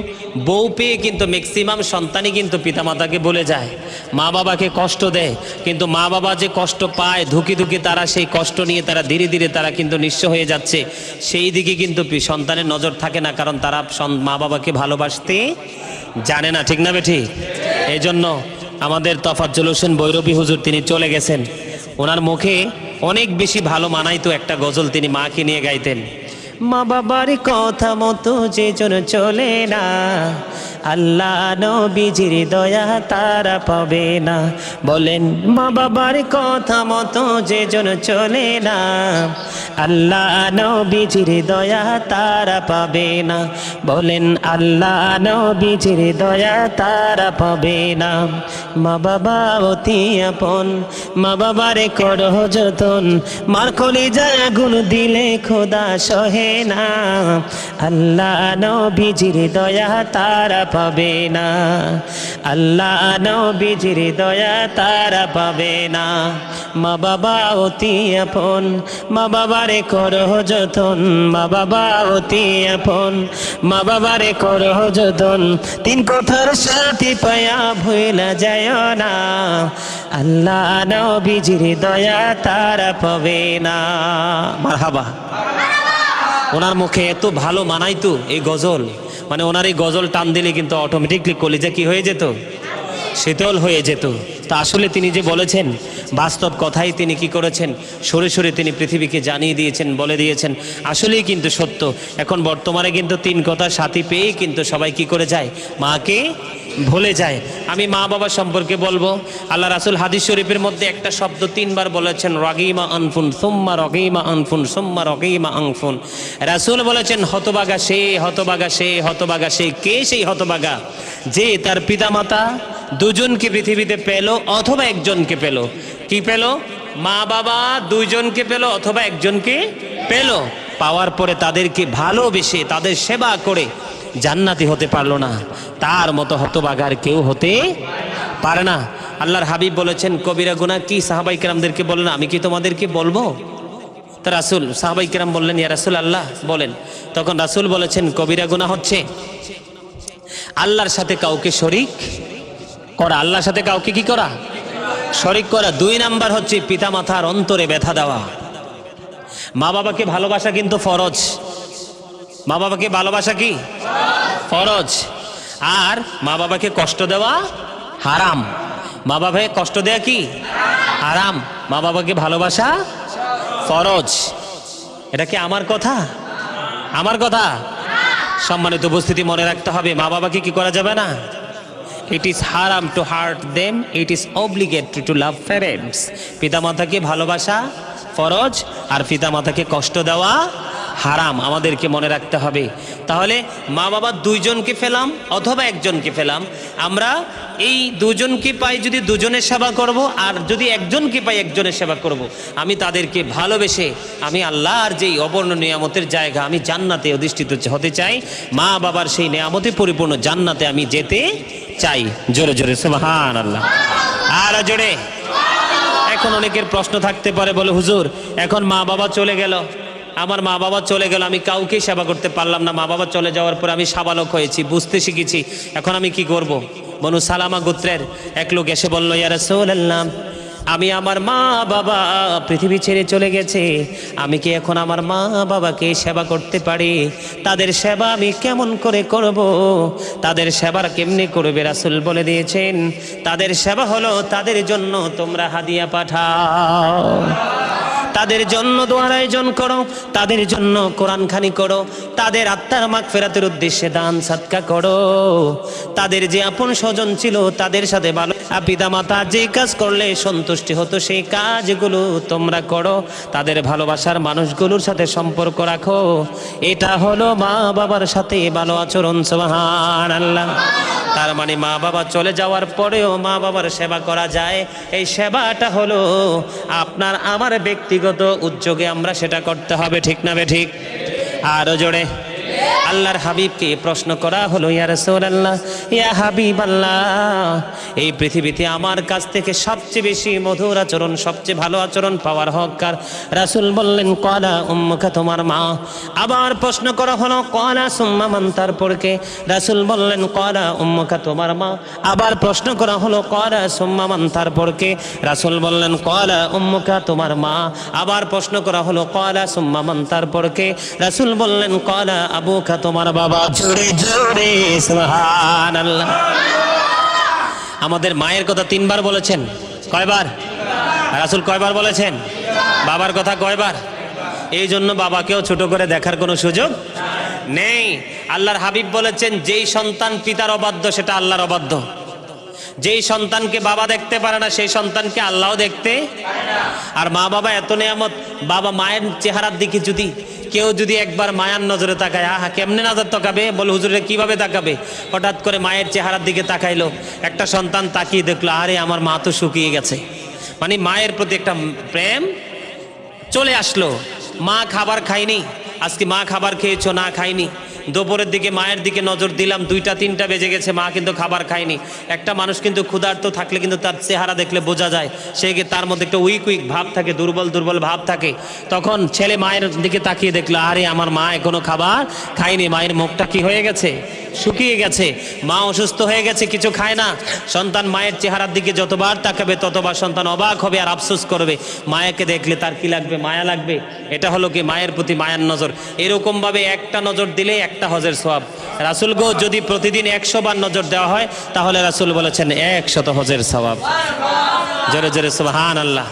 বউ পেয়ে কিন্তু ম্যাক্সিমাম সন্তানই কিন্তু পিতামাতাকে বলে যায়, মা বাবাকে কষ্ট দেয়। কিন্তু মা বাবা যে কষ্ট পায় ধুকি ধুকি, তারা সেই কষ্ট নিয়ে তারা ধীরে ধীরে তারা কিন্তু নিঃস্ব হয়ে যাচ্ছে। সেই দিকে কিন্তু সন্তানের নজর থাকে না, কারণ তারা মা বাবাকে ভালোবাসতে জানে না, ঠিক না? ঠিক। এই জন্য আমাদের তফাজ্জল হোসেন বৈরবী হুজুর তিনি চলে গেছেন, ওনার মুখে অনেক বেশি ভালো মানাইতো একটা গজল তিনি মাকে নিয়ে গাইতেন। মা বাবার কথা মতো যে জন চলে না, আল্লাহ নবীজির দয়া তারা পাবে না। বলেন মা বাবার কথা মতো যে জন চলে না, আল্লাহ নবীজির দয়া তারা পাবে না। বলেন আল্লাহ নবীজির দয়া তারা পাবে না। মা বাবা অতি আপন, মা বাবারে করো যতন, মার কলিজায় আগুন দিলে খোদা সহে না, আল্লাহ নবীজির দয়া তারা পাবে না, আল্লাহ নবীজির দয়া তারা পাবে না। মা বাবা অতি আপন, মা বাবারে করো যতন, মা বাবা অতি আপন, মা বাবারে করো যতন। তিন কথার সাথী পায়া ভুলা যায় না, আল্লাহ নবীজির দয়া তারা পাবে না। মারহাবা। ওনার মুখে এত ভালো মানাইতো এই গজল, মানে ওনার এই গজল টান দিলে কিন্তু অটোমেটিকলি কলিজা কি হয়ে যেত? শীতল হয়ে যেত। তা আসলে তিনি যে বলেছেন বাস্তব কথাই তিনি কি করেছেন? সরে সরে তিনি পৃথিবীকে জানিয়ে দিয়েছেন, বলে দিয়েছেন। আসলেই কিন্তু সত্য। এখন বর্তমানে কিন্তু তিন কথা সাথী পেয়েই কিন্তু সবাই কি করে যায়? মাকে ভুলে যায়। আমি মা বাবা সম্পর্কে বলবো, আল্লাহ রাসূল হাদিস শরীফের মধ্যে একটা শব্দ তিনবার বলেছেন, রগিমা আনফুন সুম্মা রগিমা আনফুন সুম্মা রগিমা আনফুন। রাসূল বলেছেন হতবাগা সে, হতবাগা সে, হতবাগা সে। কে সেই হতবাগা? যে তার পিতামাতা দুজনকে পৃথিবীতে পেল অথবা একজনকে পেল। কি পেল? মা বাবা দুইজনকে পেল অথবা একজনকে পেল। পাওয়ার পরে তাদেরকে ভালোবেসে তাদের সেবা করে জান্নাতি হতে পারলো না, তার মতো হতভাগার কেউ হতে পারে না। আল্লাহর হাবিব বলেছেন কবিরা গুনাহ কি? সাহাবাই কেরামদেরকে বললেন আমি কি তোমাদেরকে বলবো? তা রাসূল, সাহাবাই কেরাম বললেন ইয়া রাসূল আল্লাহ বলেন। তখন রাসূল বলেছেন কবিরা গুনাহ হচ্ছে আল্লাহর সাথে কাউকে শরীক করা। আল্লাহর সাথে কাউকে কি করা? শরীক করা। দুই নাম্বার হচ্ছে পিতামাতার অন্তরে ব্যথা দেওয়া। মা বাবাকে ভালোবাসা কিন্তু ফরজ। মা বাবাকে ভালোবাসা কি ফরজ, আর মা বাবাকে কষ্ট দেওয়া হারাম। মা বাবাকে কষ্ট দেওয়া কি হারাম, মা বাবাকে ভালোবাসা ফরজ। এটা কি আমার কথা? আমার কথা। সম্মানিত উপস্থিতি, মনে রাখতে হবে মা বাবাকে কি করা যাবে না। ইট ইজ হারাম to hurt them, it is obligatory to love parents. পিতামাতাকে ভালোবাসা ফরজ আর পিতামাতাকে কষ্ট দেওয়া হারাম, আমাদেরকে মনে রাখতে হবে। তাহলে মা বাবা দুইজনকে পেলাম অথবা একজনকে পেলাম, আমরা এই দুজনকে পাই যদি দুজনের সেবা করব, আর যদি একজনকে পাই একজনের সেবা করব। আমি তাদেরকে ভালোবেসে আমি আল্লাহর যেই অবর্ণ নিয়ামতের জায়গা, আমি জান্নাতে অধিষ্ঠিত হতে চাই, মা বাবার সেই নিয়ামতে পরিপূর্ণ জান্নাতে আমি যেতে চাই। জোরে জোরে সুবহানাল্লাহ, আর জোরে। এখন অনেকের প্রশ্ন থাকতে পারে, বলে হুজুর এখন মা বাবা চলে গেল, আমার মা বাবা চলে গেল, আমি কাউকে সেবা করতে পারলাম না, মা বাবা চলে যাওয়ার পর আমি সাবালক হয়েছি, বুঝতে শিখেছি, এখন আমি কি করব? বনু সালামা গোত্রের এক লোক এসে বলল, ইয়া রাসূলুল্লাহ, আমি আমার মা বাবা পৃথিবী ছেড়ে চলে গেছে, আমি কি এখন আমার মা বাবাকে সেবা করতে পারি? তাদের সেবা আমি কেমন করে করব? তাদের সেবার কেমনে করবে? রাসূল বলে দিয়েছেন, তাদের সেবা হলো তাদের জন্য তোমরা হাদিয়া পাঠাও, তাদের জন্য দোয়ার আয়োজন করো, তাদের জন্য কোরআন খানি করো, তাদের আত্মার মাগফিরাতের উদ্দেশ্যে দান সাদকা করো, তাদের যে আপন স্বজন ছিল তাদের সাথে ভালো, পিতা মাতা যে কাজ করলে সন্তুষ্টি হতো সেই কাজগুলো তোমরা করো, তাদের ভালোবাসার মানুষগুলোর সাথে সম্পর্ক রাখো, এটা হলো মা বাবার সাথে ভালো আচরণ। সুবহানাল্লাহ। তার মানে মা বাবা চলে যাওয়ার পরেও মা বাবার সেবা করা যায়, এই সেবাটা হলো আপনার আমার ব্যক্তিগত উদ্যোগে আমরা সেটা করতে হবে, ঠিক না ঠিক? আরো জোরে। আল্লাহর হাবিবকে প্রশ্ন করা হলো, ইয়া রাসূলুল্লাহ, ইয়া হাবিবাল্লাহ, এই পৃথিবীতে আমার কাছ থেকে সবচেয়ে বেশি মধুর আচরণ, সবচেয়ে ভালো আচরণ পাওয়ার হককার? রাসূল বললেন, ক্বালা উম্মুকা, তোমার মা। আবার প্রশ্ন করা হলো, ক্বালা সুম্মা মান, তারপর কে? রাসূল বললেন, ক্বালা উম্মুকা, তোমার মা। আবার প্রশ্ন করা হলো, ক্বালা সুম্মা মান, তারপর কে? রাসূল বললেন, ক্বালা উম্মুকা, তোমার মা। আবার প্রশ্ন করা হলো, ক্বালা সুম্মা মান, তারপর কে? রাসূল বললেন, ক্বালা আবুকা, তোমার বাবা। জোরে জোরে সুবহানাল্লাহ। আমাদের মায়ের কথা তিনবার বলেছেন, কয়বার? রাসূল কয়বার বলেছেন? বাবার কথা কয়বার? এই জন্য বাবাকেও ছোট করে দেখার কোনো সুযোগ নেই। আল্লাহর হাবিব বলেছেন, যেই সন্তান পিতার অবাধ্য সেটা আল্লাহর অবাধ্য। যেই সন্তানকে বাবা দেখতে পারে না সেই সন্তানকে আল্লাহও দেখতে পারে না। আর মা বাবা এত নিয়ামত, বাবা মায়ের চেহারার দিকে যদি কেউ যদি একবার মায়ার নজরে তাকায়, আহা কেমনে নজর তাকাবে? বলে হুজুরে কিভাবে তাকাবে? হঠাৎ করে মায়ের চেহারার দিকে তাকাইলো, একটা সন্তান তাকিয়ে দেখলো, আরে আমার মা তো শুকিয়ে গেছে, মানে মায়ের প্রতি একটা প্রেম চলে আসলো। মা খাবার খায়নি, আজকে মা খাবার খেয়েছো? না খাইনি। দুপুরের দিকে মায়ের দিকে নজর দিলাম, 2টা 3টা বেজে গেছে, মা কিন্তু খাবার খায়নি। একটা মানুষ কিন্তু ক্ষুধার্ত থাকলে কিন্তু তার চেহারা দেখলে বোঝা যায়, সে তার মধ্যে একটা উইক ভাব থাকে, দুর্বল দুর্বল ভাব থাকে। তখন ছেলে মায়ের দিকে তাকিয়ে দেখলো, আরে আমার মা এখনো খাবার খায়নি, মায়ের মুখটা কি হয়ে গেছে? শুকিয়ে গেছে, মা অসুস্থ হয়ে গেছে, কিছু খায় না। সন্তান মায়ের চেহারার দিকে যতবার তাকাবে ততবার সন্তান অবাক হবে আর আফসোস করবে। মায়াকে দেখলে তার কি লাগবে? মায়া লাগবে। এটা হলো কি মায়ের প্রতি মায়ার নজর। এরকম ভাবে একটা নজর দিলে একটা হজের সওয়াব। রাসূল গো, যদি প্রতিদিন 100 বার নজর দেওয়া হয় তাহলে রাসূল বলেছেন 100 হজের সওয়াব। জোরে জোরে সুবহানাল্লাহ।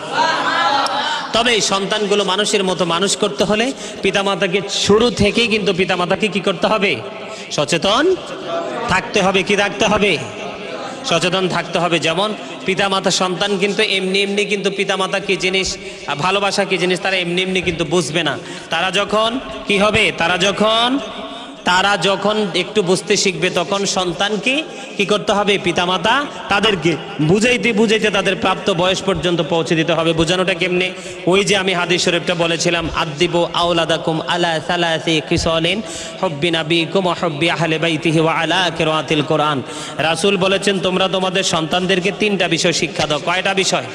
তবে এই সন্তানগুলো মানুষের মতো মানুষ করতে হলে পিতামাতাকে শুরু থেকেই কিন্তু পিতামাতাকে কি করতে হবে? সচেতন থাকতে হবে। কি রাখতে হবে? সচেতন থাকতে হবে। যেমন পিতামাতা সন্তান কিন্তু এমনি এমনি কিন্তু পিতামাতা কি জিনিস, ভালোবাসা কি জিনিস তারা এমনি এমনি কিন্তু বুঝবে না। তারা যখন কি হবে, তারা যখন একটু বুঝতে শিখবে তখন সন্তানকে কি করতে হবে? পিতামাতা তাদেরকে বুঝাইতে বুঝাইতে তাদের প্রাপ্ত বয়স পর্যন্ত পৌঁছে দিতে হবে। বোঝানোটা কেমনে? ওই যে আমি হাদিস শরীফটা বলেছিলাম, আদিবু আওলাদাকুম আলা সালাসি খিসালিন হুব্বি নাবিকুম ওয়া হুব্বি আহলি বাইতিহি ওয়া আলা কিরাআতিল কোরআন। রাসূল বলেছেন, তোমরা তোমাদের সন্তানদেরকে 3টা বিষয় শিক্ষা দাও। কয়টা বিষয়?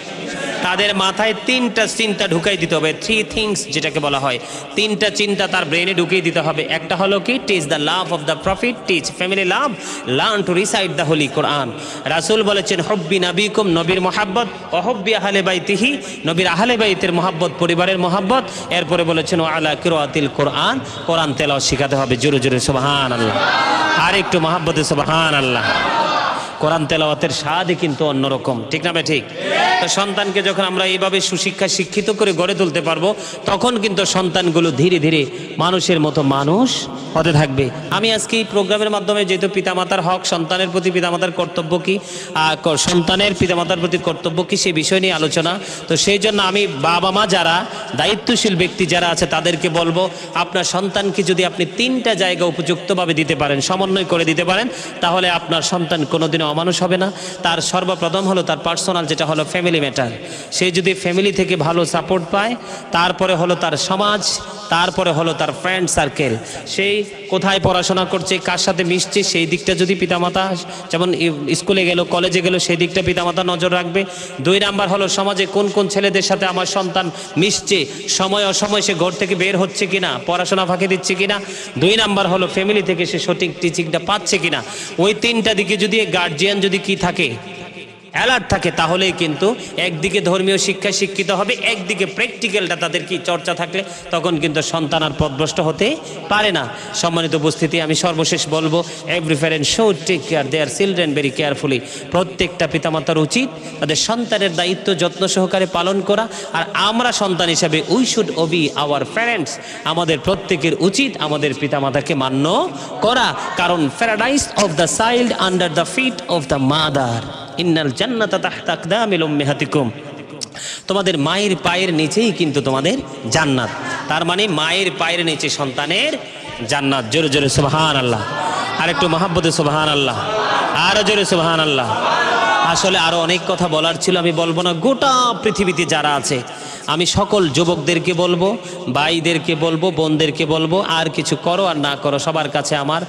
তাদের মাথায় 3টা চিন্তা ঢুকাই দিতে হবে। 3 থিংস যেটাকে বলা হয়, 3টা চিন্তা তার ব্রেনে ঢুকিয়ে দিতে হবে। একটা হলো কি? Teach the love of the prophet, teach family love, learn to recite the holy Quran. রাসূল বলেছেন, হুব্বি নাবিকুম, নবীর মহাব্বত, ও হুব্বি আহলে বাইতিহি, নবীর আহলে বাইতের মহাব্বত, পরিবারের মহাব্বত। এরপরে বলেছেন ওয়া আলা কিরাআতিল কোরআন, কোরআন তেলাওয়াত শিখাতে হবে। জোরে জোরে সুবহানাল্লাহ। আর একটু মহাব্বতে সুবহানাল্লাহ। কোরআন তেলাওয়াতের স্বাদই কিন্তু অন্যরকম, ঠিক না ভাই? ঠিক। তো সন্তানকে যখন আমরা এইভাবে সুশিক্ষা শিক্ষিত করে গড়ে তুলতে পারবো, তখন কিন্তু সন্তানগুলো ধীরে ধীরে মানুষের মতো মানুষ হতে থাকবে। আমি আজকে এই প্রোগ্রামের মাধ্যমে যেহেতু পিতামাতার হক, সন্তানের প্রতি পিতামাতার কর্তব্য কী, সন্তানের পিতামাতার প্রতি কর্তব্য কী, সেই বিষয় নিয়ে আলোচনা। তো সেই জন্য আমি বাবা মা যারা দায়িত্বশীল ব্যক্তি যারা আছে তাদেরকে বলবো, আপনার সন্তানকে যদি আপনি 3টা জায়গা উপযুক্তভাবে দিতে পারেন, সমন্বয় করে দিতে পারেন, তাহলে আপনার সন্তান কোনোদিনও অমানুষ হবে না। তার সর্বপ্রথম হলো তার পার্সোনাল, যেটা হলো ফ্যামিলি ম্যাটার। সে যদি ফ্যামিলি থেকে ভালো সাপোর্ট পায়, তারপরে হলো তার সমাজ, তারপরে হলো তার ফ্রেন্ড সার্কেল, সেই কোথায় পড়াশোনা করছে, কার সাথে মিশছে, সেই দিকটা যদি পিতামাতা, যেমন স্কুলে গেল, কলেজে গেল, সেই দিকটা পিতামাতা নজর রাখবে। 2 নাম্বার হলো সমাজে কোন কোন ছেলেদের সাথে আমার সন্তান মিশছে, সময় অসময় সে ঘর থেকে বের হচ্ছে কিনা, পড়াশোনা ফাঁকি দিচ্ছে কিনা। 2 নাম্বার হলো ফ্যামিলি থেকে সে সঠিক টিচিংটা পাচ্ছে কিনা। ওই 3টা দিকে যদি গার্জিয়ান যদি কি থাকে, অ্যালার্ট থাকে, তাহলেই কিন্তু একদিকে ধর্মীয় শিক্ষায় শিক্ষিত হবে, একদিকে প্র্যাকটিক্যালটা তাদের কি চর্চা থাকলে তখন কিন্তু সন্তান আর পথভ্রষ্ট হতে পারে না। সম্মানিত উপস্থিতি, আমি সর্বশেষ বলবো, every parent should take care their children very carefully. প্রত্যেকটা পিতামাতার উচিত তাদের সন্তানের দায়িত্ব যত্ন সহকারে পালন করা। আর আমরা সন্তান হিসাবে we should obey our parents, আমাদের প্রত্যেকের উচিত আমাদের পিতামাতাকে মান্য করা। কারণ paradise of the child under the feet of the mother, ইন্নাল জান্নাতা তাহতা আকদামিল উম্মাহাতিকুম, তোমাদের মায়ের পায়ের নিচেই কিন্তু তোমাদের জান্নাত। তার মানে মায়ের পায়ের নিচে সন্তানের জান্নাত। জোরে জোরে সুবহানাল্লাহ, আর একটু মহাব্বতে সুবহানাল্লাহ, আরো জোরে সুবহানাল্লাহ। আসলে আরো অনেক কথা বলার ছিল, আমি বলবো না। গোটা পৃথিবীতে যারা আছে, আমি সকল যুবকদেরকে বলবো, ভাইদেরকে বলবো, বোনদেরকে বলবো, আর কিছু করো আর না করো, সবার কাছে আমার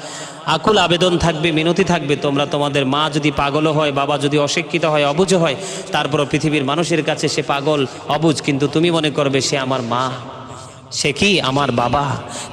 আকুল আবেদন থাকবে, মিনতি থাকবে, তোমরা তোমাদের মা যদি পাগল হয়, বাবা যদি অশিক্ষিত হয়, অবুঝ হয়, তারপরও পৃথিবীর মানুষের কাছে সে পাগল অবুঝ, কিন্তু তুমি মনে করবে সে আমার মা, সে কি আমার বাবা।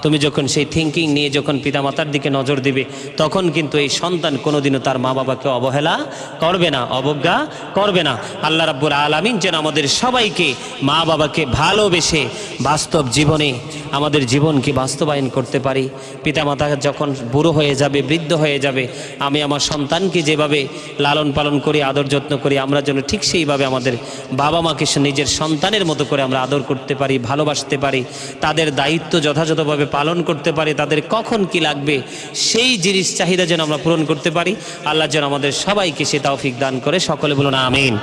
তুমি যখন সেই থিঙ্কিং নিয়ে যখন পিতামাতার দিকে নজর দিবে, তখন কিন্তু এই সন্তান কোনোদিনও তার মা বাবাকে অবহেলা করবে না, অবজ্ঞা করবে না। আল্লাহ রাব্বুল আলামিন যেন আমাদের সবাইকে মা বাবাকে ভালোবেসে বাস্তব জীবনে আমাদের জীবনকে বাস্তবায়ন করতে পারি। পিতামাতা যখন বুড়ো হয়ে যাবে, বৃদ্ধ হয়ে যাবে, আমি আমার সন্তানকে যেভাবে লালন পালন করি, আদর যত্ন করি, আমরা যেন ঠিক সেইভাবে আমাদের বাবা মাকে নিজের সন্তানের মতো করে আমরা আদর করতে পারি, ভালোবাসতে পারি, তাদের দায়িত্ব যথাযথভাবে পালন করতে পারি, তাদের কখন কি লাগবে সেই জিনিস চাহিদা যেন আমরা পূরণ করতে পারি। আল্লাহ যেন আমাদের সবাইকে সে তৌফিক দান করে। সকলে বলুন আমিন।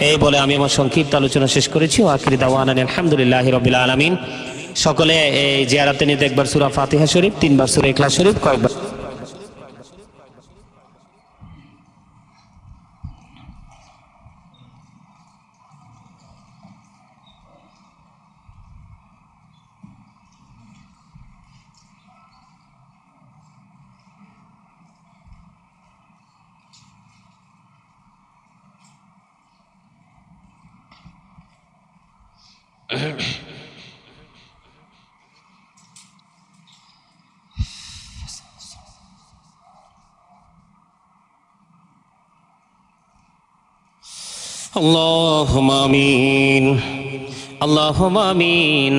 এই বলে আমি আমার সংক্ষিপ্ত আলোচনা শেষ করেছি। আখিরি দাওয়ানা আলহামদুলিল্লাহি রাব্বিল আলামিন। সকলে এই জিয়ারাতে নিতে একবার সূরা ফাতিহা শরীফ, 3বার সূরা ইখলাস শরীফ, কয়েকবার اللهم آمين اللهم آمين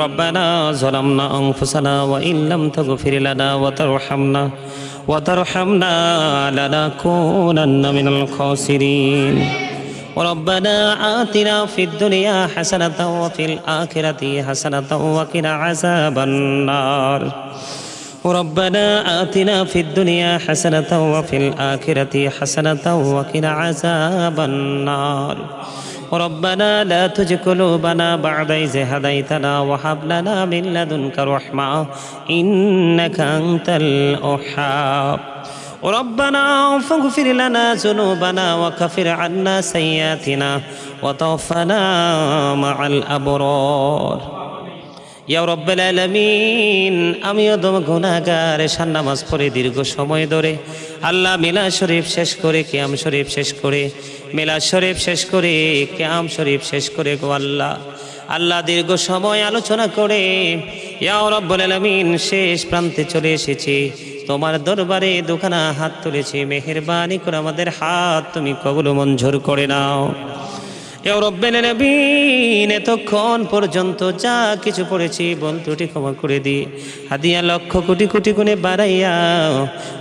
ربنا ظلمنا أنفسنا وإن لم تغفر لنا وترحمنا لنكونن من الخاسرين ربنا آتنا في الدنيا حسنة وفي الآخرة حسنة وقنا عذاب النار ربنا آتنا في الدنيا حسنة وفي الآخرة حسنة وقنا عذاب النار ربنا لا تزغ قلوبنا بعد إذ هديتنا وهب لنا من لدنك رحمة إنك أنت الوهاب ربنا فاغفر لنا ذنوبنا وكفر عنا سيئاتنا وتوفنا مع الأبرار ইয়া রব্বাল আলামিন। আমিও তো গুনাহগার, এশার নামাজ পড়ে দীর্ঘ সময় ধরে আল্লাহ মিলাদ শরীফ শেষ করে, কিয়াম শরীফ শেষ করে, মিলাদ শরীফ শেষ করে, কিয়াম শরীফ শেষ করে গো আল্লাহ দীর্ঘ সময় আলোচনা করে ইয়া রব্বাল আলামিন শেষ প্রান্তে চলে এসেছি। তোমার দরবারে দুখানা হাত তুলেছি, মেহেরবানি করে আমাদের হাত তুমি কবুল মঞ্জুর করে নাও। ইয়া রাব্বাল আলামিন এতক্ষণ পর্যন্ত যা কিছু পড়েছি বল ত্রুটি ক্ষমা করে দি হাদিয়া লক্ষ কোটি কোটি গুণে বাড়াইয়া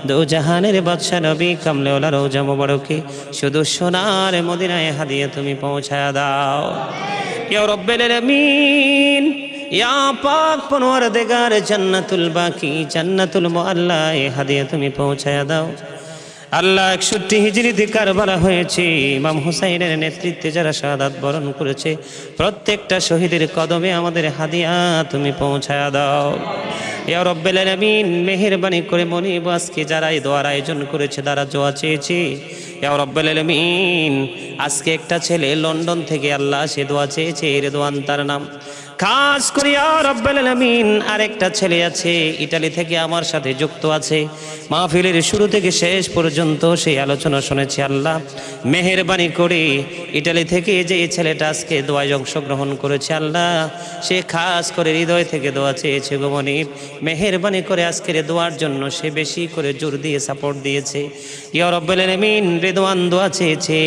দো জাহানের বাদশা নবী কামলেওয়ালা রওজা মোবারকে শুধু সোনার মদিনায় হাদিয়া তুমি পৌঁছায়া দাও ইয়া রাব্বাল আলামিন ইয়া পাক পরওয়ারদিগার জান্নাতুল বাকি জান্নাতুল মুআল্লা এ হাদিয়া তুমি পৌঁছায়া দাও আল্লাহ 61 হিজরিতে কারবালা হয়েছে ইমাম হুসাইনের নেতৃত্বে যারা শাহাদাত বরণ করেছে প্রত্যেকটা শহীদের কদমে আমাদের হাদিয়া তুমি পৌঁছায়া দাও ইয়া রাব্বাল আলামিন মেহেরবানি করে মনিব আজকে যারা এই দোয়ার আয়োজন করেছে তারা দোয়া চেয়েছে ইয়া রাব্বাল আলামিন আজকে একটা ছেলে লন্ডন থেকে আল্লাহ সে দোয়া চেয়েছে রেদওয়ান তার নাম খাস করে ইয়া রাব্বাল আলামিন আরেকটা ছেলে আছে ইতালি থেকে আমার সাথে যুক্ত আছে মাহফিলের শুরু থেকে শেষ পর্যন্ত সেই আলোচনা শুনেছি আল্লাহ মেহেরবানি করে ইতালি থেকে যে ছেলেটা আজকে দোয়ায় অংশগ্রহণ করেছে আল্লাহ সে খাস করে হৃদয় থেকে দোয়া চেয়েছে গো মনিব মেহেরবানি করে আজকের দোয়ার জন্য সে বেশি করে জোর দিয়ে সাপোর্ট দিয়েছে ইয়া রাব্বাল আলামিন রেদওয়ান দোয়া চেয়েছে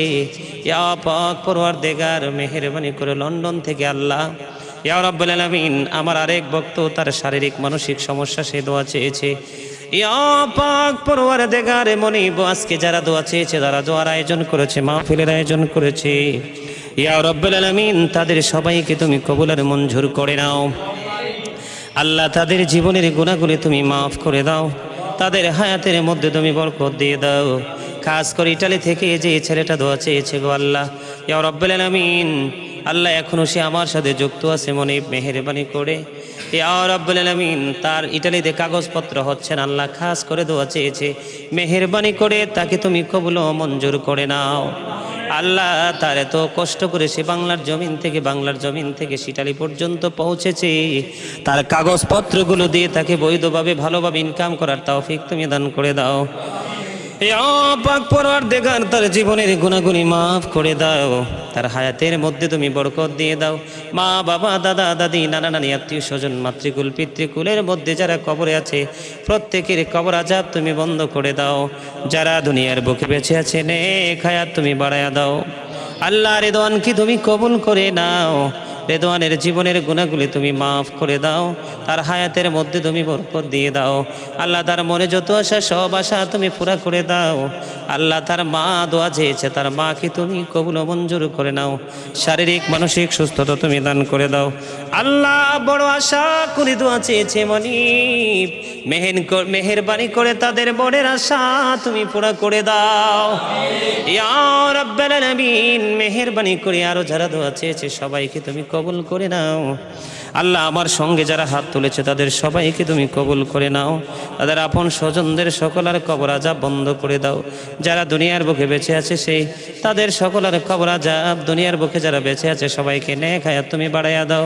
ইয়া পাক পরওয়ারদিগার মেহেরবানি করে লন্ডন থেকে আল্লাহ ইয়া রাব্বাল আলামিন আমার আরেক ভক্ত তার শারীরিক মানসিক সমস্যা সে দোয়া চেয়েছে ইয়া পাক পরওয়ারদিগার মনিব আজকে যারা দোয়া চেয়েছে যারা দোয়ার আয়োজন করেছে মাহফিলের আয়োজন করেছে ইয়া রাব্বাল আলামিন তাদের সবাইকে তুমি কবুল আর মঞ্জুর করে নাও আল্লাহ তাদের জীবনের গুনাহগুলি তুমি মাফ করে দাও তাদের হায়াতের মধ্যে তুমি বরকত দিয়ে দাও খাস করে ইতালি থেকে যে ছেলেটা দোয়া চেয়েছে গো আল্লাহ ইয়া রাব্বাল আলামিন আল্লাহ এখনো সে আমার সাথে যুক্ত আছে মনিব মেহেরবানি করে ইয়া রাব্বাল আলামিন তার ইতালিতে কাগজপত্র হচ্ছে না আল্লাহ খাস করে দোয়া চেয়েছে মেহেরবানি করে তাকে তুমি কবুল ও মঞ্জুর করে নাও আল্লাহ তার এত কষ্ট করে সে বাংলার জমিন থেকে সিটালি পর্যন্ত পৌঁছেছে তার কাগজপত্রগুলো দিয়ে তাকে বৈধভাবে ভালোভাবে ইনকাম করার তৌফিক তুমি দান করে দাও ইয়া পাক পরওয়ারদিগার তার জীবনের গুনাহগুলি মাফ করে দাও তার হায়াতের মধ্যে তুমি বরকত দিয়ে দাও মা বাবা দাদা দাদি নানা নানি আত্মীয় স্বজন মাতৃকুল পিতৃকুলের মধ্যে যারা কবরে আছে প্রত্যেকের কবর আযাব তুমি বন্ধ করে দাও যারা দুনিয়ার বুকে বেঁচে আছে নেক হায়াত তুমি বাড়ায়া দাও আল্লাহ রেদওয়ানকে তুমি কবুল করে নাও রেদওয়ানের জীবনের গুনাহগুলি তুমি মাফ করে দাও তার হায়াতের মধ্যে তুমি বরকত দিয়ে দাও আল্লাহ তার মনে যত আশা সব আশা তুমি পুরা করে দাও আল্লাহ তার মা দোয়া চেয়েছে তার মাকে তুমি কবুল ও মঞ্জুর করে নাও শারীরিক মানসিক সুস্থতা তুমি দান করে দাও আল্লাহ বড় আশা করে দোয়া চেয়েছে মনিব মেহেরবানি করে তাদের বড়ের আশা তুমি পুরা করে দাও ইয়া রাব্বাল আলামিন মেহেরবানি করে আরো যারা দোয়া চেয়েছে সবাইকে তুমি কবুল করে নাও আল্লাহ আমার সঙ্গে যারা হাত তুলেছে তাদের সবাইকে তুমি কবুল করে নাও তাদের আপন স্বজনদের সকলের কবর আযাব বন্ধ করে দাও যারা দুনিয়ার বুকে বেঁচে আছে সেই তাদের সকলের কবর আযাব দুনিয়ার বুকে যারা বেঁচে আছে সবাইকে নেক হায়াত তুমি বাড়াইয়া দাও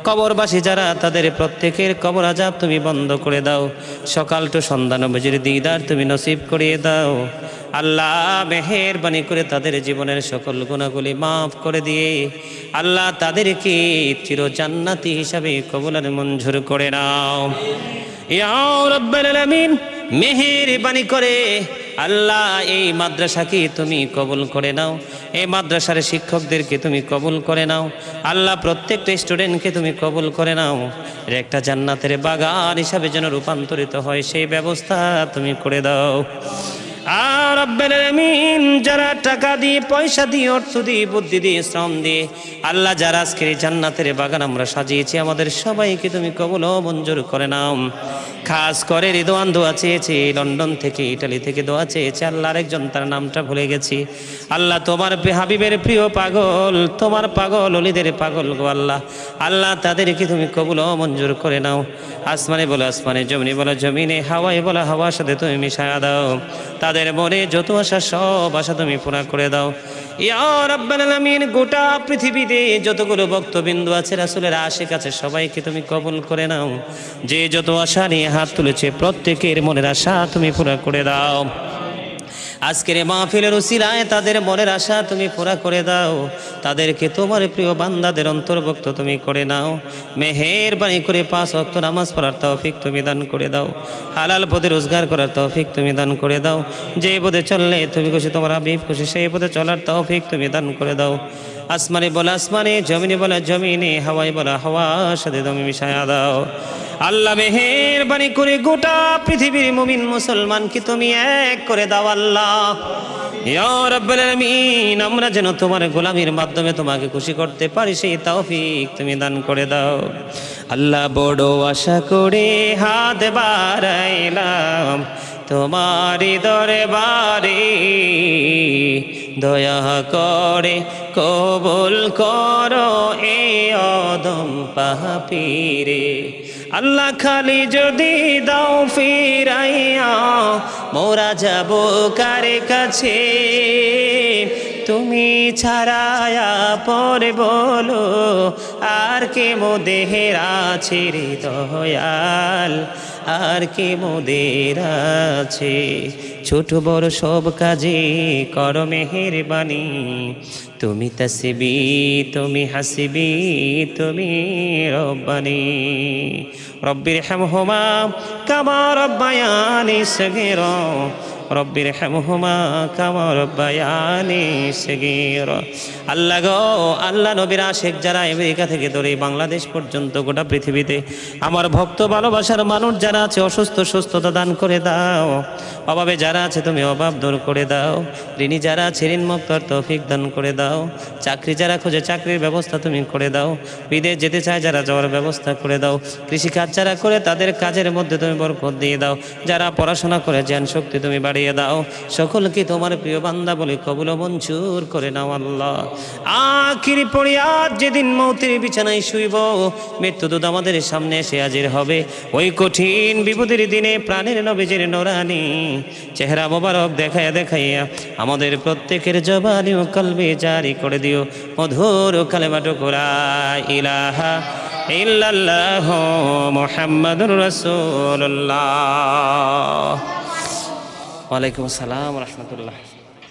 কবরবাসী যারা তাদের প্রত্যেকের কবর আযাব তুমি বন্ধ করে দাও সকাল টু সন্ধ্যা নবীর দিদার তুমি নসিব করিয়ে দাও আল্লাহ মেহেরবানি করে তাদের জীবনের সকল গুনাহগুলি মাফ করে দিয়ে আল্লাহ তাদেরকে চির জান্নাতি হিসাবে কবুল আর মঞ্জুর করে নাও ইয়া রাব্বাল আলামিন মেহেরবানি করে আল্লাহ এই মাদ্রাসাকে তুমি কবুল করে নাও এই মাদ্রাসার শিক্ষকদেরকে তুমি কবুল করে নাও আল্লাহ প্রত্যেকটা স্টুডেন্টকে তুমি কবুল করে নাও এর একটা জান্নাতের বাগান হিসাবে যেন রূপান্তরিত হয় সেই ব্যবস্থা তুমি করে দাও আর রাব্বুল আলামিন যারা টাকা দিয়ে পয়সা দিয়ে অর্থ দিয়ে বুদ্ধি দিয়ে শ্রম দিয়ে আল্লাহ যারা আজকের জান্নাতের বাগান আমরা সাজিয়েছি আমাদের সবাইকে তুমি কবুল ও মঞ্জুর করে নাও খাস করে রিদওয়ান দোয়া চেয়েছে লন্ডন থেকে ইতালি থেকে দোয়া চেয়েছে আল্লাহ আরেকজন তার নামটা ভুলে গেছি আল্লাহ তোমার হাবিবের প্রিয় পাগল তোমার পাগল ওলিদের পাগল গো আল্লাহ আল্লাহ তাদেরকে তুমি কবুল ও মঞ্জুর করে নাও আসমানে বলো আসমানে জমিনে বলো জমিনে হাওয়ায় বলো হাওয়ার সাথে তুমি মিশায়া দাও তাদের মনে যত আশা সব আশা তুমি পুরা করে দাও ইয়া রাব্বাল আলামিন গোটা পৃথিবীতে যতগুলো ভক্তবিন্দু আছে রাসূলের আশিক আছে সবাইকে তুমি কবুল করে নাও যে যত আশা নিয়ে হাত তুলেছে প্রত্যেকের মনের আশা তুমি পুরা করে দাও আজকের এই মাহফিলের উসিলায় তাদের মনের আশা তুমি পুরা করে দাও, তাদেরকে তোমার প্রিয় বান্দাদের অন্তর্ভুক্ত তুমি করে নাও। মেহেরবানি করে 5 ওয়াক্ত নামাজ পড়ার তৌফিক তুমি দান করে দাও, হালাল পথে রোজগার করার তৌফিক তুমি দান করে দাও। যে পথে চললে তুমি খুশি, তোমার হাবিব খুশি, সেই পথে চলার তৌফিক তুমি দান করে দাও। আসমানে বলে আসমানে, জমিনে বলে জমিনে, হাওয়ায় বলে হাওয়ার সাথে তুমি মিশায়া দাও। আল্লাহ মেহেরবানি করে গোটা পৃথিবীর মুমিন মুসলমানকে তুমি এক করে দাও আল্লাহ। ইয়া রাব্বুল আলামিন, আমরা যেন তোমার গোলামির মাধ্যমে তোমাকে খুশি করতে পারি সেই তৌফিক তুমি দান করে দাও। আল্লাহ বড় আশা করে হাত বাড়াইলাম তোমারি দরবারে, দয়া করে কবুল করো এ অদম পাপীরে। আল্লাহ খালি যদি দাও ফিরাইয়া, মোরা যাব কার কাছে? তুমি ছাড়ায়া পরে বলো আর কে মোদের আছে রে দয়াল, আর কে মোদের আছে? ছোট বড় সব কাজে করো মেহেরবানি, তুমি তাসবি, তুমি হাসিবি, তুমি রব্বানি। রব্বির হামহুমা কামা রব্বায়ানি সগীরা, রব্বির হামহুমা কামা রব্বায়ানি সগীরা। আল্লাহ গো, আল্লাহ নবীর আশিক যারা আমেরিকা থেকে ধরে বাংলাদেশ পর্যন্ত গোটা পৃথিবীতে আমার ভক্ত ভালোবাসার মানুষ যারা আছে, অসুস্থ সুস্থতা দান করে দাও। অভাবে যারা আছে তুমি অভাব দূর করে দাও। ঋণী যারা আছে ঋণ মুক্তর তৌফিক দান করে দাও। চাকরি যারা খোঁজে চাকরির ব্যবস্থা তুমি করে দাও। বিদেশ যেতে চায় যারা যাওয়ার ব্যবস্থা করে দাও। কৃষিকাজ যারা করে তাদের কাজের মধ্যে তুমি বরকত দিয়ে দাও। যারা পড়াশোনা করে জ্ঞান শক্তি তুমি বাড়িয়ে দাও। সকলকে তোমার প্রিয় বান্দা বলে কবুল ও মঞ্জুর করে নাও আল্লাহ। আখিরি পরিয়াদ যেদিন মৌতের বিছানায় শুইব, মৃত্যুদূত আমাদের সামনে এসে হাজির হবে, ওই কঠিন বিপদের দিনে প্রাণের নবীজির নূরানি চেহারা মোবারক দেখাইয়া দেখাইয়া আমাদের প্রত্যেকের জবানি ও কলবে জারি করে দিও মধুর কালেমাটুকু লা ইলাহা ইল্লাল্লাহ মুহাম্মাদুর রাসূলুল্লাহ। ওয়ালাইকুম আসসালাম ওয়া রাহমাতুল্লাহ।